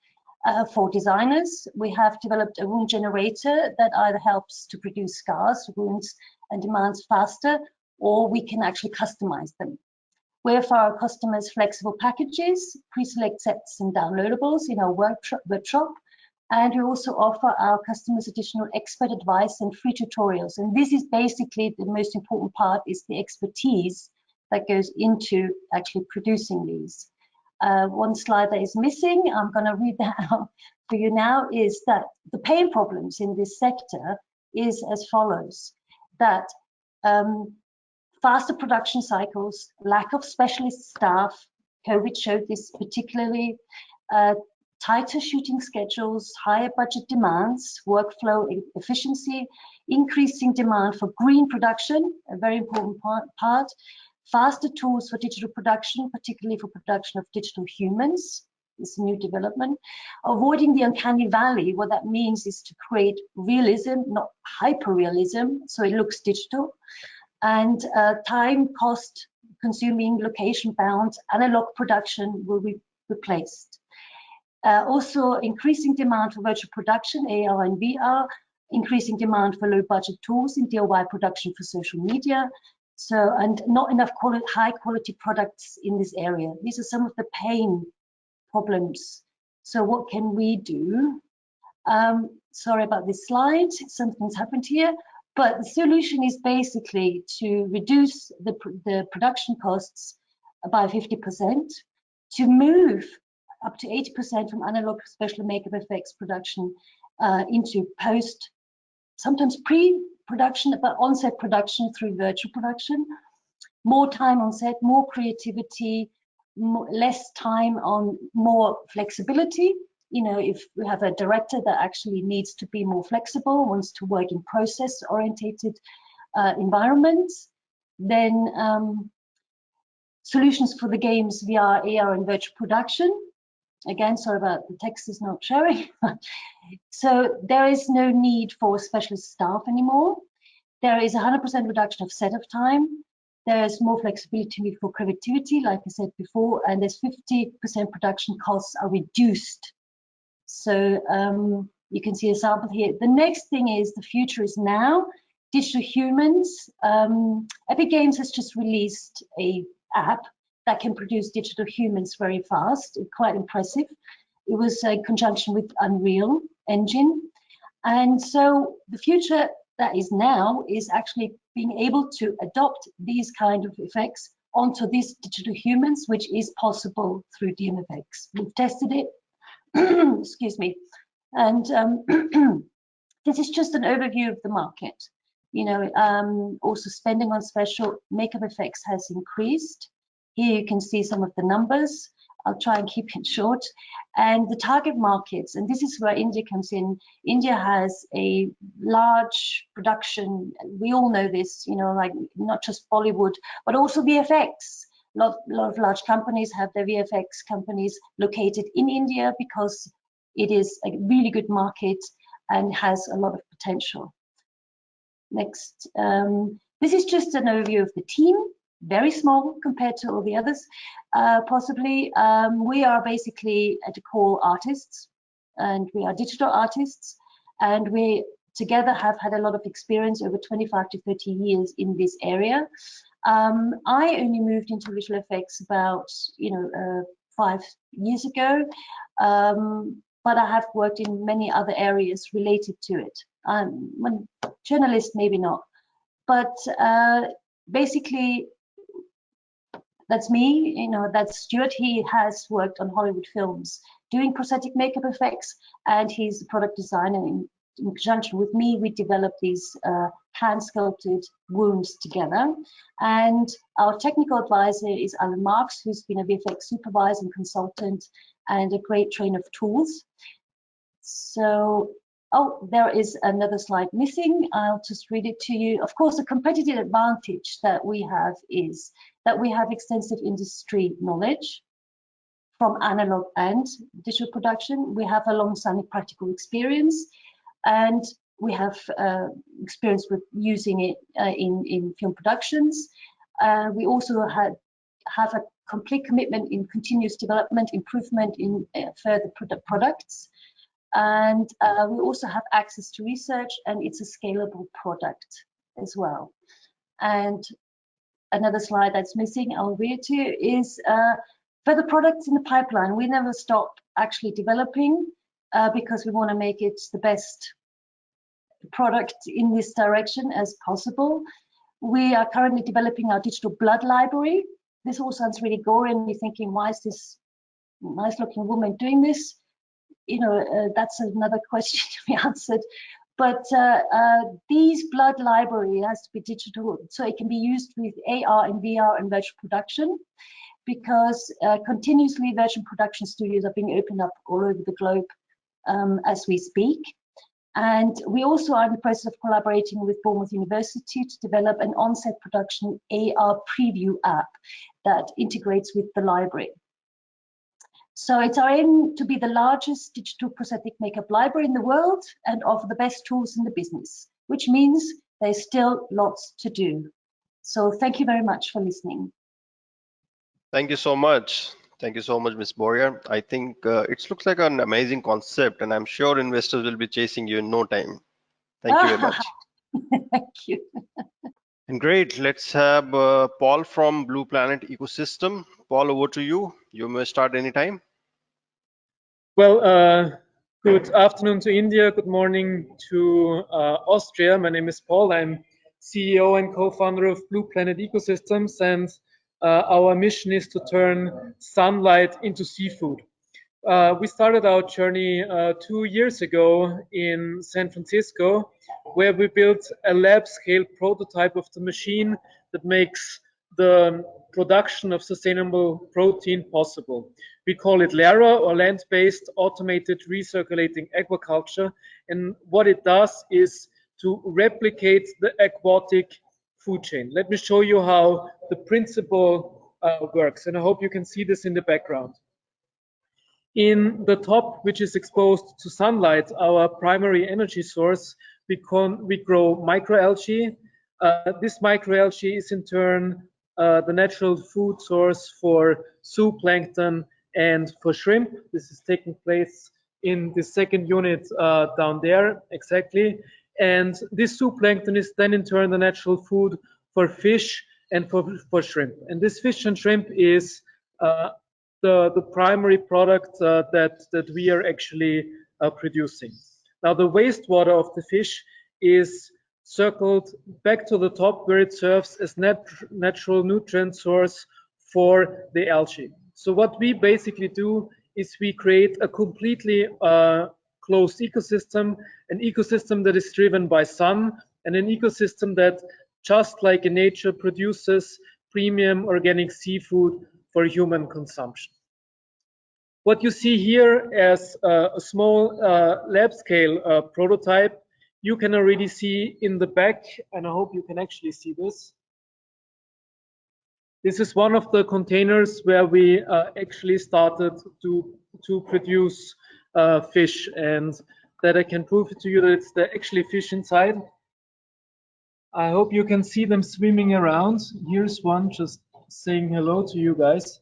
for designers. We have developed a wound generator that either helps to produce scars, wounds, and demands faster, or we can actually customize them. We offer our customers flexible packages, pre-select sets and downloadables in our web shop, and we also offer our customers additional expert advice and free tutorials. And this is basically the most important part, is the expertise that goes into actually producing these. One slide that is missing, I'm going to read that out for you now, is that the pain problems in this sector is as follows: that faster production cycles, lack of specialist staff, COVID showed this particularly, tighter shooting schedules, higher budget demands, workflow efficiency, increasing demand for green production, a very important part, faster tools for digital production, particularly for production of digital humans, this new development, avoiding the uncanny valley. What that means is to create realism, not hyper-realism, so it looks digital, and time, cost, consuming, location-bound, analog production will be replaced. Also increasing demand for virtual production, AR and VR, increasing demand for low budget tools in DIY production for social media. So, and not enough high quality products in this area. These are some of the pain problems. So what can we do? Sorry about this slide, something's happened here. But the solution is basically to reduce the production costs by 50%, to move up to 80% from analog special makeup effects production into post, sometimes pre-production, but on-set production through virtual production. More time on set, more creativity, less time on more flexibility. You know, if we have a director that actually needs to be more flexible, wants to work in process-orientated environments, then solutions for the games VR, AR, and virtual production. Again, sorry about the text is not showing. So there is no need for specialist staff anymore. There is 100% reduction of setup time. There's more flexibility for creativity, like I said before, and there's 50% production costs are reduced. So you can see a sample here. The next thing is the future is now. Digital humans. Epic Games has just released a app that can produce digital humans very fast. Quite impressive. It was in conjunction with Unreal Engine. And so the future that is now is actually being able to adopt these kind of effects onto these digital humans, which is possible through DMFX. We've tested it. Excuse me. And this is just an overview of the market. You know, also spending on special makeup effects has increased. Here you can see some of the numbers. I'll try and keep it short. And the target markets, and this is where India comes in. India has a large production. We all know this, you know, like not just Bollywood, but also VFX. A lot of large companies have their VFX companies located in India because it is a really good market and has a lot of potential. Next, this is just an overview of the team, very small compared to all the others, possibly. We are basically at the core artists, and we are digital artists, and we together have had a lot of experience over 25 to 30 years in this area. I only moved into visual effects about 5 years ago, but I have worked in many other areas related to it. I'm a journalist, maybe not, but basically that's me. You know, that's Stuart. He has worked on Hollywood films doing prosthetic makeup effects, and he's a product designer. In conjunction with me, we developed these hand sculpted wounds together. And our technical advisor is Alan Marks, who's been a VFX supervisor and consultant and a great trainer of tools. So, oh, there is another slide missing. I'll just read it to you. Of course, the competitive advantage that we have is that we have extensive industry knowledge from analog and digital production. We have a long-standing practical experience, and we have experience with using it in film productions. We also have a complete commitment in continuous development, improvement in further products. And we also have access to research, and it's a scalable product as well. And another slide that's missing, I'll read to you, is further products in the pipeline. We never stop actually developing because we want to make it the best product in this direction as possible. We are currently developing our digital blood library. This all sounds really gory, and you're thinking, why is this nice looking woman doing this? You know, that's another question to be answered. But these blood library has to be digital, so it can be used with AR and VR and virtual production, because continuously virtual production studios are being opened up all over the globe as we speak. And we also are in the process of collaborating with Bournemouth University to develop an on-set production AR preview app that integrates with the library. So it's our aim to be the largest digital prosthetic makeup library in the world and offer the best tools in the business, which means there's still lots to do. So thank you very much for listening.
Thank you so much. Thank you so much, Ms. Boyer. I think it looks like an amazing concept, and I'm sure investors will be chasing you in no time. Thank you very much.
Thank you.
And great, let's have Paul from Blue Planet Ecosystem. Paul, over to you. You may start anytime.
Well, good afternoon to India. Good morning to Austria. My name is Paul. I'm CEO and co-founder of Blue Planet Ecosystems, and our mission is to turn sunlight into seafood. We started our journey 2 years ago in San Francisco, where we built a lab-scale prototype of the machine that makes the production of sustainable protein possible. We call it LARA, or land-based automated recirculating aquaculture, and what it does is to replicate the aquatic food chain. Let me show you how the principle works, and I hope you can see this in the background. In the top, which is exposed to sunlight, our primary energy source, we grow microalgae. This microalgae is in turn the natural food source for zooplankton and for shrimp. This is taking place in the second unit down there, exactly. And this zooplankton is then in turn the natural food for fish and for shrimp. And this fish and shrimp is the primary product that we are actually producing. Now, the wastewater of the fish is circled back to the top, where it serves as natural nutrient source for the algae. So what we basically do is we create a completely closed ecosystem, an ecosystem that is driven by sun, and an ecosystem that, just like in nature, produces premium organic seafood for human consumption. What you see here as a small lab-scale prototype, you can already see in the back, and I hope you can actually see this. This is one of the containers where we actually started to produce fish, and that I can prove it to you that it's actually fish inside. I hope you can see them swimming around. Here's one just saying hello to you guys.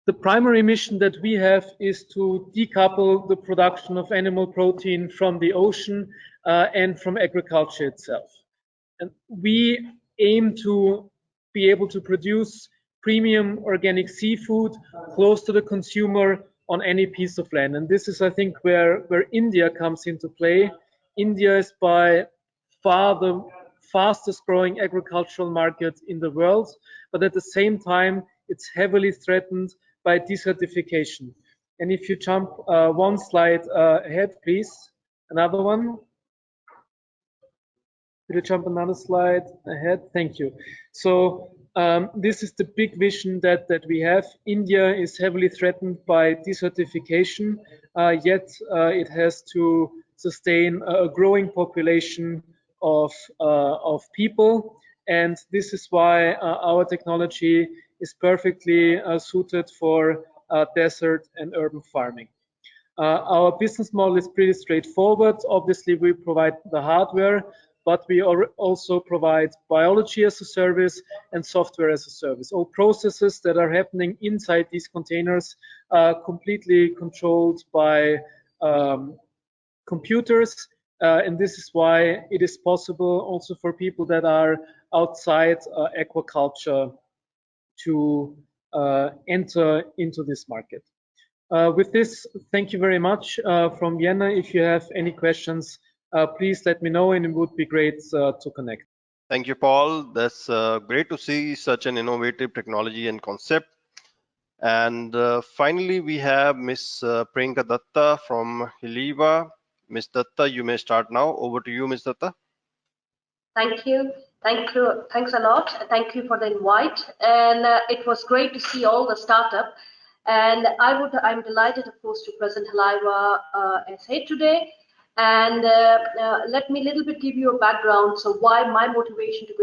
The primary mission that we have is to decouple the production of animal protein from the ocean and from agriculture itself. And we aim to be able to produce premium organic seafood close to the consumer on any piece of land. And this is, I think, where India comes into play. India is by far the fastest growing agricultural market in the world, but at the same time, it's heavily threatened by desertification. And if you jump one slide ahead, please, another one. Could you jump another slide ahead? Thank you. So this is the big vision that we have. India is heavily threatened by desertification, yet it has to sustain a growing population of people, and this is why our technology is perfectly suited for desert and urban farming. Our business model is pretty straightforward. Obviously, we provide the hardware, but we also provide biology as a service and software as a service. All processes that are happening inside these containers are completely controlled by computers, and this is why it is possible also for people that are outside aquaculture to enter into this market. With this, thank you very much from Vienna. If you have any questions, please let me know, and it would be great to connect.
Thank you, Paul. That's great to see such an innovative technology and concept. And finally, we have Ms. Priyanka Datta from Healiva. Ms. Datta, you may start now. Over to you, Ms. Datta.
Thank you. Thank you. Thanks a lot. Thank you for the invite. And it was great to see all the startup. And I'm delighted, of course, to present Healiva S.A today. And let me a little bit give you a background. So why my motivation to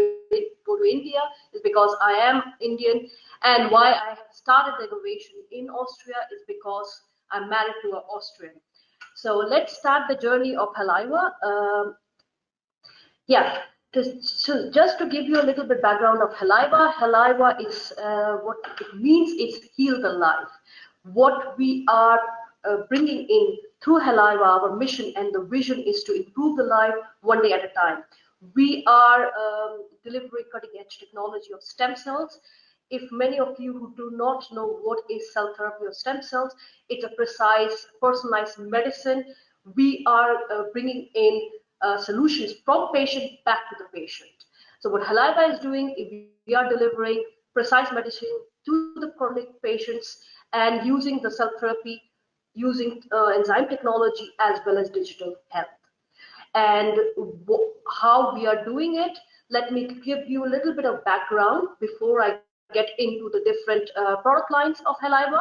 go to India is because I am Indian, and why I have started the innovation in Austria is because I'm married to an Austrian. So let's start the journey of Healiva. So just to give you a little bit background of Healiva, Healiva is what it means is heal the life. What we are bringing in through Healiva, our mission and the vision is to improve the life one day at a time. We are delivering cutting-edge technology of stem cells. If many of you who do not know what is cell therapy or stem cells, it's a precise, personalized medicine. We are bringing in solutions from patient back to the patient. So what Healiva is doing, we are delivering precise medicine to the chronic patients and using the cell therapy, using enzyme technology as well as digital health. And how we are doing it, let me give you a little bit of background before I get into the different product lines of Healiva.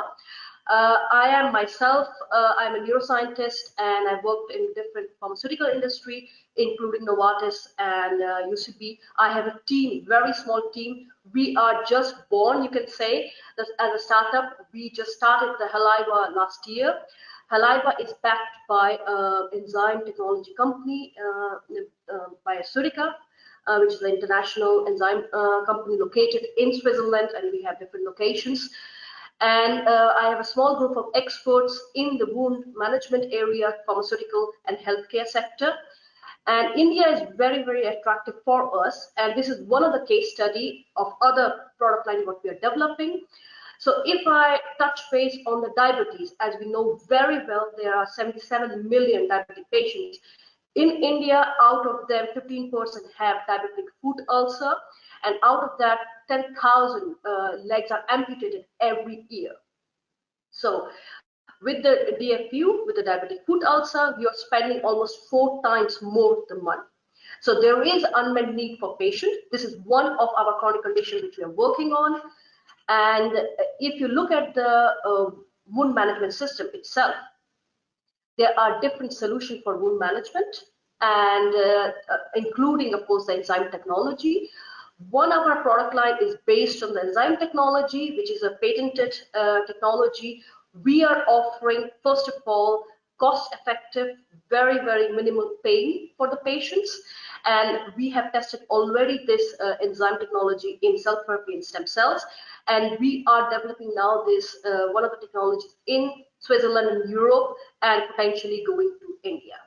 I am myself, I'm a neuroscientist, and I worked in different pharmaceutical industry, including Novartis and UCB. I have a team, very small team. We are just born, you can say, that as a startup. We just started the Healiva last year. Healiva is backed by an enzyme technology company, by Surica, which is an international enzyme company located in Switzerland, and we have different locations. And I have a small group of experts in the wound management area, pharmaceutical and healthcare sector. And India is very, very attractive for us. And this is one of the case study of other product line what we are developing. So if I touch base on the diabetes, as we know very well, there are 77 million diabetic patients. In India, out of them, 15% have diabetic foot ulcer, and out of that, 10,000 legs are amputated every year. So with the DFU, with the diabetic foot ulcer, we are spending almost 4 times more the money. So there is unmet need for patients. This is one of our chronic conditions which we are working on. And if you look at the wound management system itself, there are different solutions for wound management, and including, of course, the enzyme technology. One of our product line is based on the enzyme technology, which is a patented technology. We are offering, first of all, cost-effective, very, very minimal pain for the patients. And we have tested already this enzyme technology in cell therapy and stem cells. And we are developing now this, one of the technologies in Switzerland and Europe, and potentially going to India.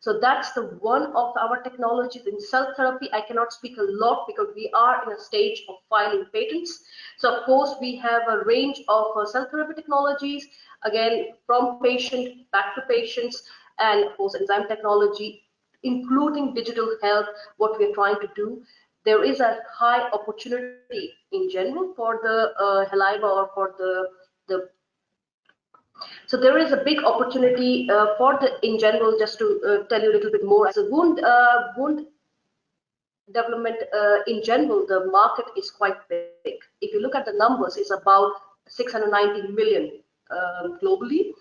So that's the one of our technologies in cell therapy. I cannot speak a lot because we are in a stage of filing patents. So of course we have a range of cell therapy technologies, again, from patient back to patients, and of course enzyme technology, including digital health, what we're trying to do. There is a high opportunity in general for the Healiva or for the so there is a big opportunity for the, in general, just to tell you a little bit more. As a wound development in general, the market is quite big. If you look at the numbers, it's about 690 million globally.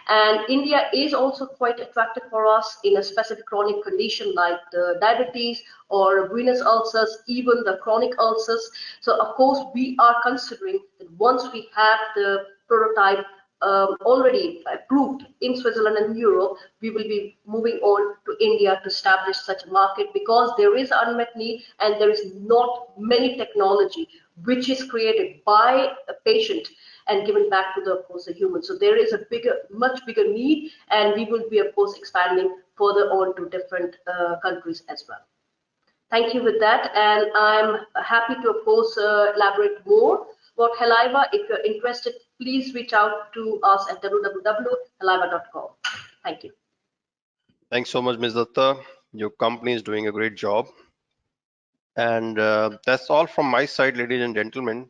And India is also quite attractive for us in a specific chronic condition like the diabetes or venous ulcers, even the chronic ulcers. So of course, we are considering that once we have the prototype already approved in Switzerland and Europe, we will be moving on to India to establish such a market, because there is unmet need and there is not many technology which is created by a patient and given back to the, of course, the human. So there is a bigger, much bigger need, and we will be, of course, expanding further on to different countries as well. Thank you with that, and I'm happy to, of course, elaborate more about Healiva. If you're interested, please reach out to us at www.healiva.com. Thank you.
Thanks so much, Ms. Datta. Your company is doing a great job. And that's all from my side, ladies and gentlemen.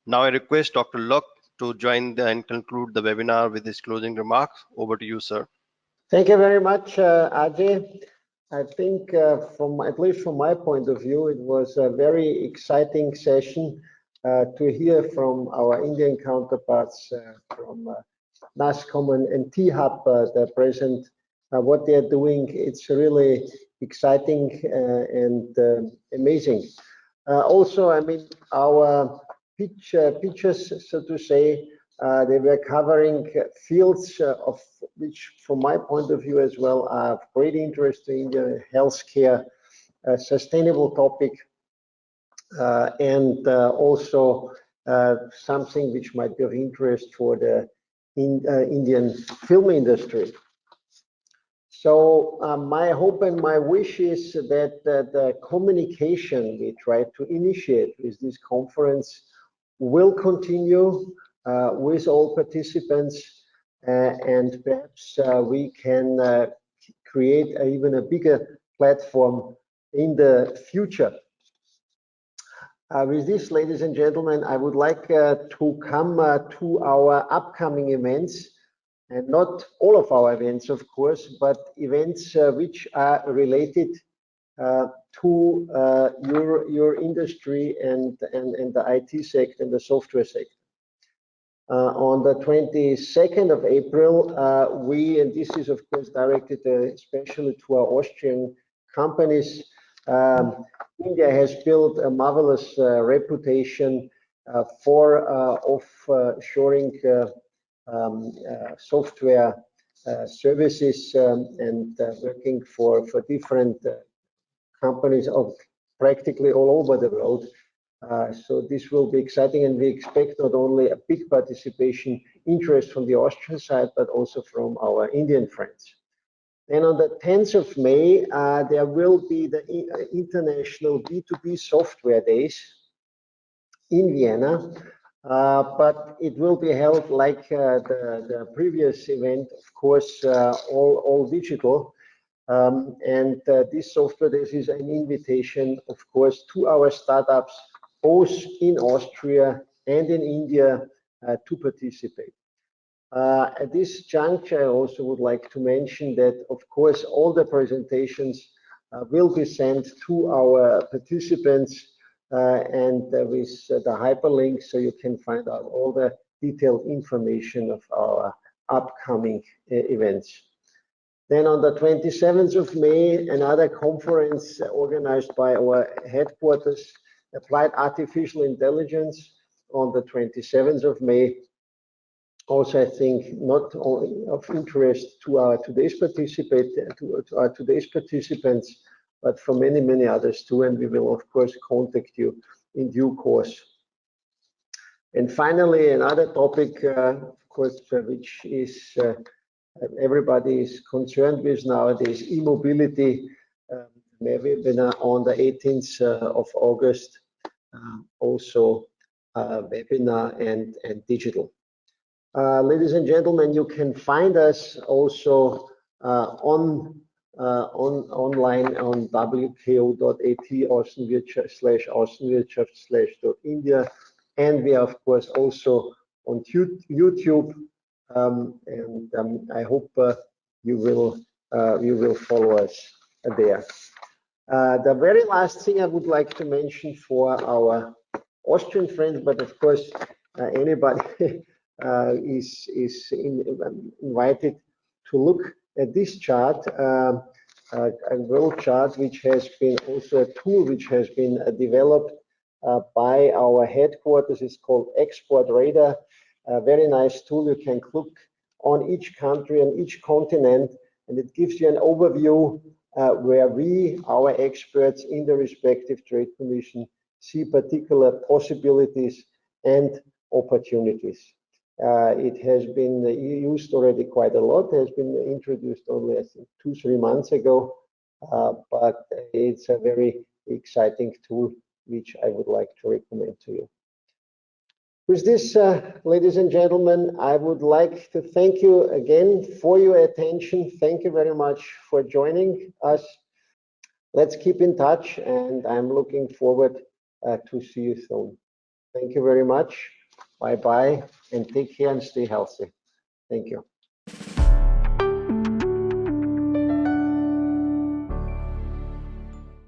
Now I request Dr. Luck to join and conclude the webinar with his closing remarks. Over to you, sir.
Thank you very much, Ajay. I think from, at least from my point of view, it was a very exciting session to hear from our Indian counterparts from NASSCOM and T-HUB, the present, what they're doing. It's really exciting and amazing. Also, I mean, our pitches, so to say, they were covering fields of which, from my point of view as well, are of great interest to India: healthcare, sustainable topic, and also something which might be of interest for the Indian film industry. So my hope and my wish is that the communication we try to initiate with this conference will continue with all participants, and perhaps we can create even a bigger platform in the future. With this, ladies and gentlemen, I would like to come to our upcoming events, and not all of our events, of course, but events which are related to your industry and the IT sector and the software sector. On the 22nd of April, and this is of course directed especially to our Austrian companies, India has built a marvelous reputation for offshoring software services and working for different companies of practically all over the world. So this will be exciting, and we expect not only a big participation interest from the Austrian side, but also from our Indian friends. Then on the 10th of May, there will be the International B2B Software Days in Vienna, but it will be held like the previous event, of course, all digital. This Software Days is an invitation, of course, to our startups, both in Austria and in India, to participate. At this juncture, I also would like to mention that, of course, all the presentations will be sent to our participants and with the hyperlink, so you can find out all the detailed information of our upcoming events. Then on the 27th of May, another conference organized by our headquarters, Applied Artificial Intelligence, on the 27th of May. Also, I think not only of interest to our today's participants, but for many, many others too. And we will, of course, contact you in due course. And finally, another topic, of course, which is everybody is concerned with nowadays, e-mobility, webinar on the 18th of August, also webinar and digital. Ladies and gentlemen, you can find us also online on wko.at /außenwirtschaft/India, and we are of course also on YouTube, and I hope you will follow us there. The very last thing I would like to mention for our Austrian friends, but of course anybody is invited to look at this chart, a world chart, which has been also a tool which has been developed by our headquarters. It's called Export Radar, a very nice tool. You can click on each country and each continent, and it gives you an overview where our experts in the respective trade commission see particular possibilities and opportunities. It has been used already quite a lot. It has been introduced only, I think, 2-3 months ago, but it's a very exciting tool which I would like to recommend to you. With this, ladies and gentlemen, I would like to thank you again for your attention. Thank you very much for joining us. Let's keep in touch, and I'm looking forward to see you soon. Thank you very much. Bye-bye, and take care and stay healthy. Thank you.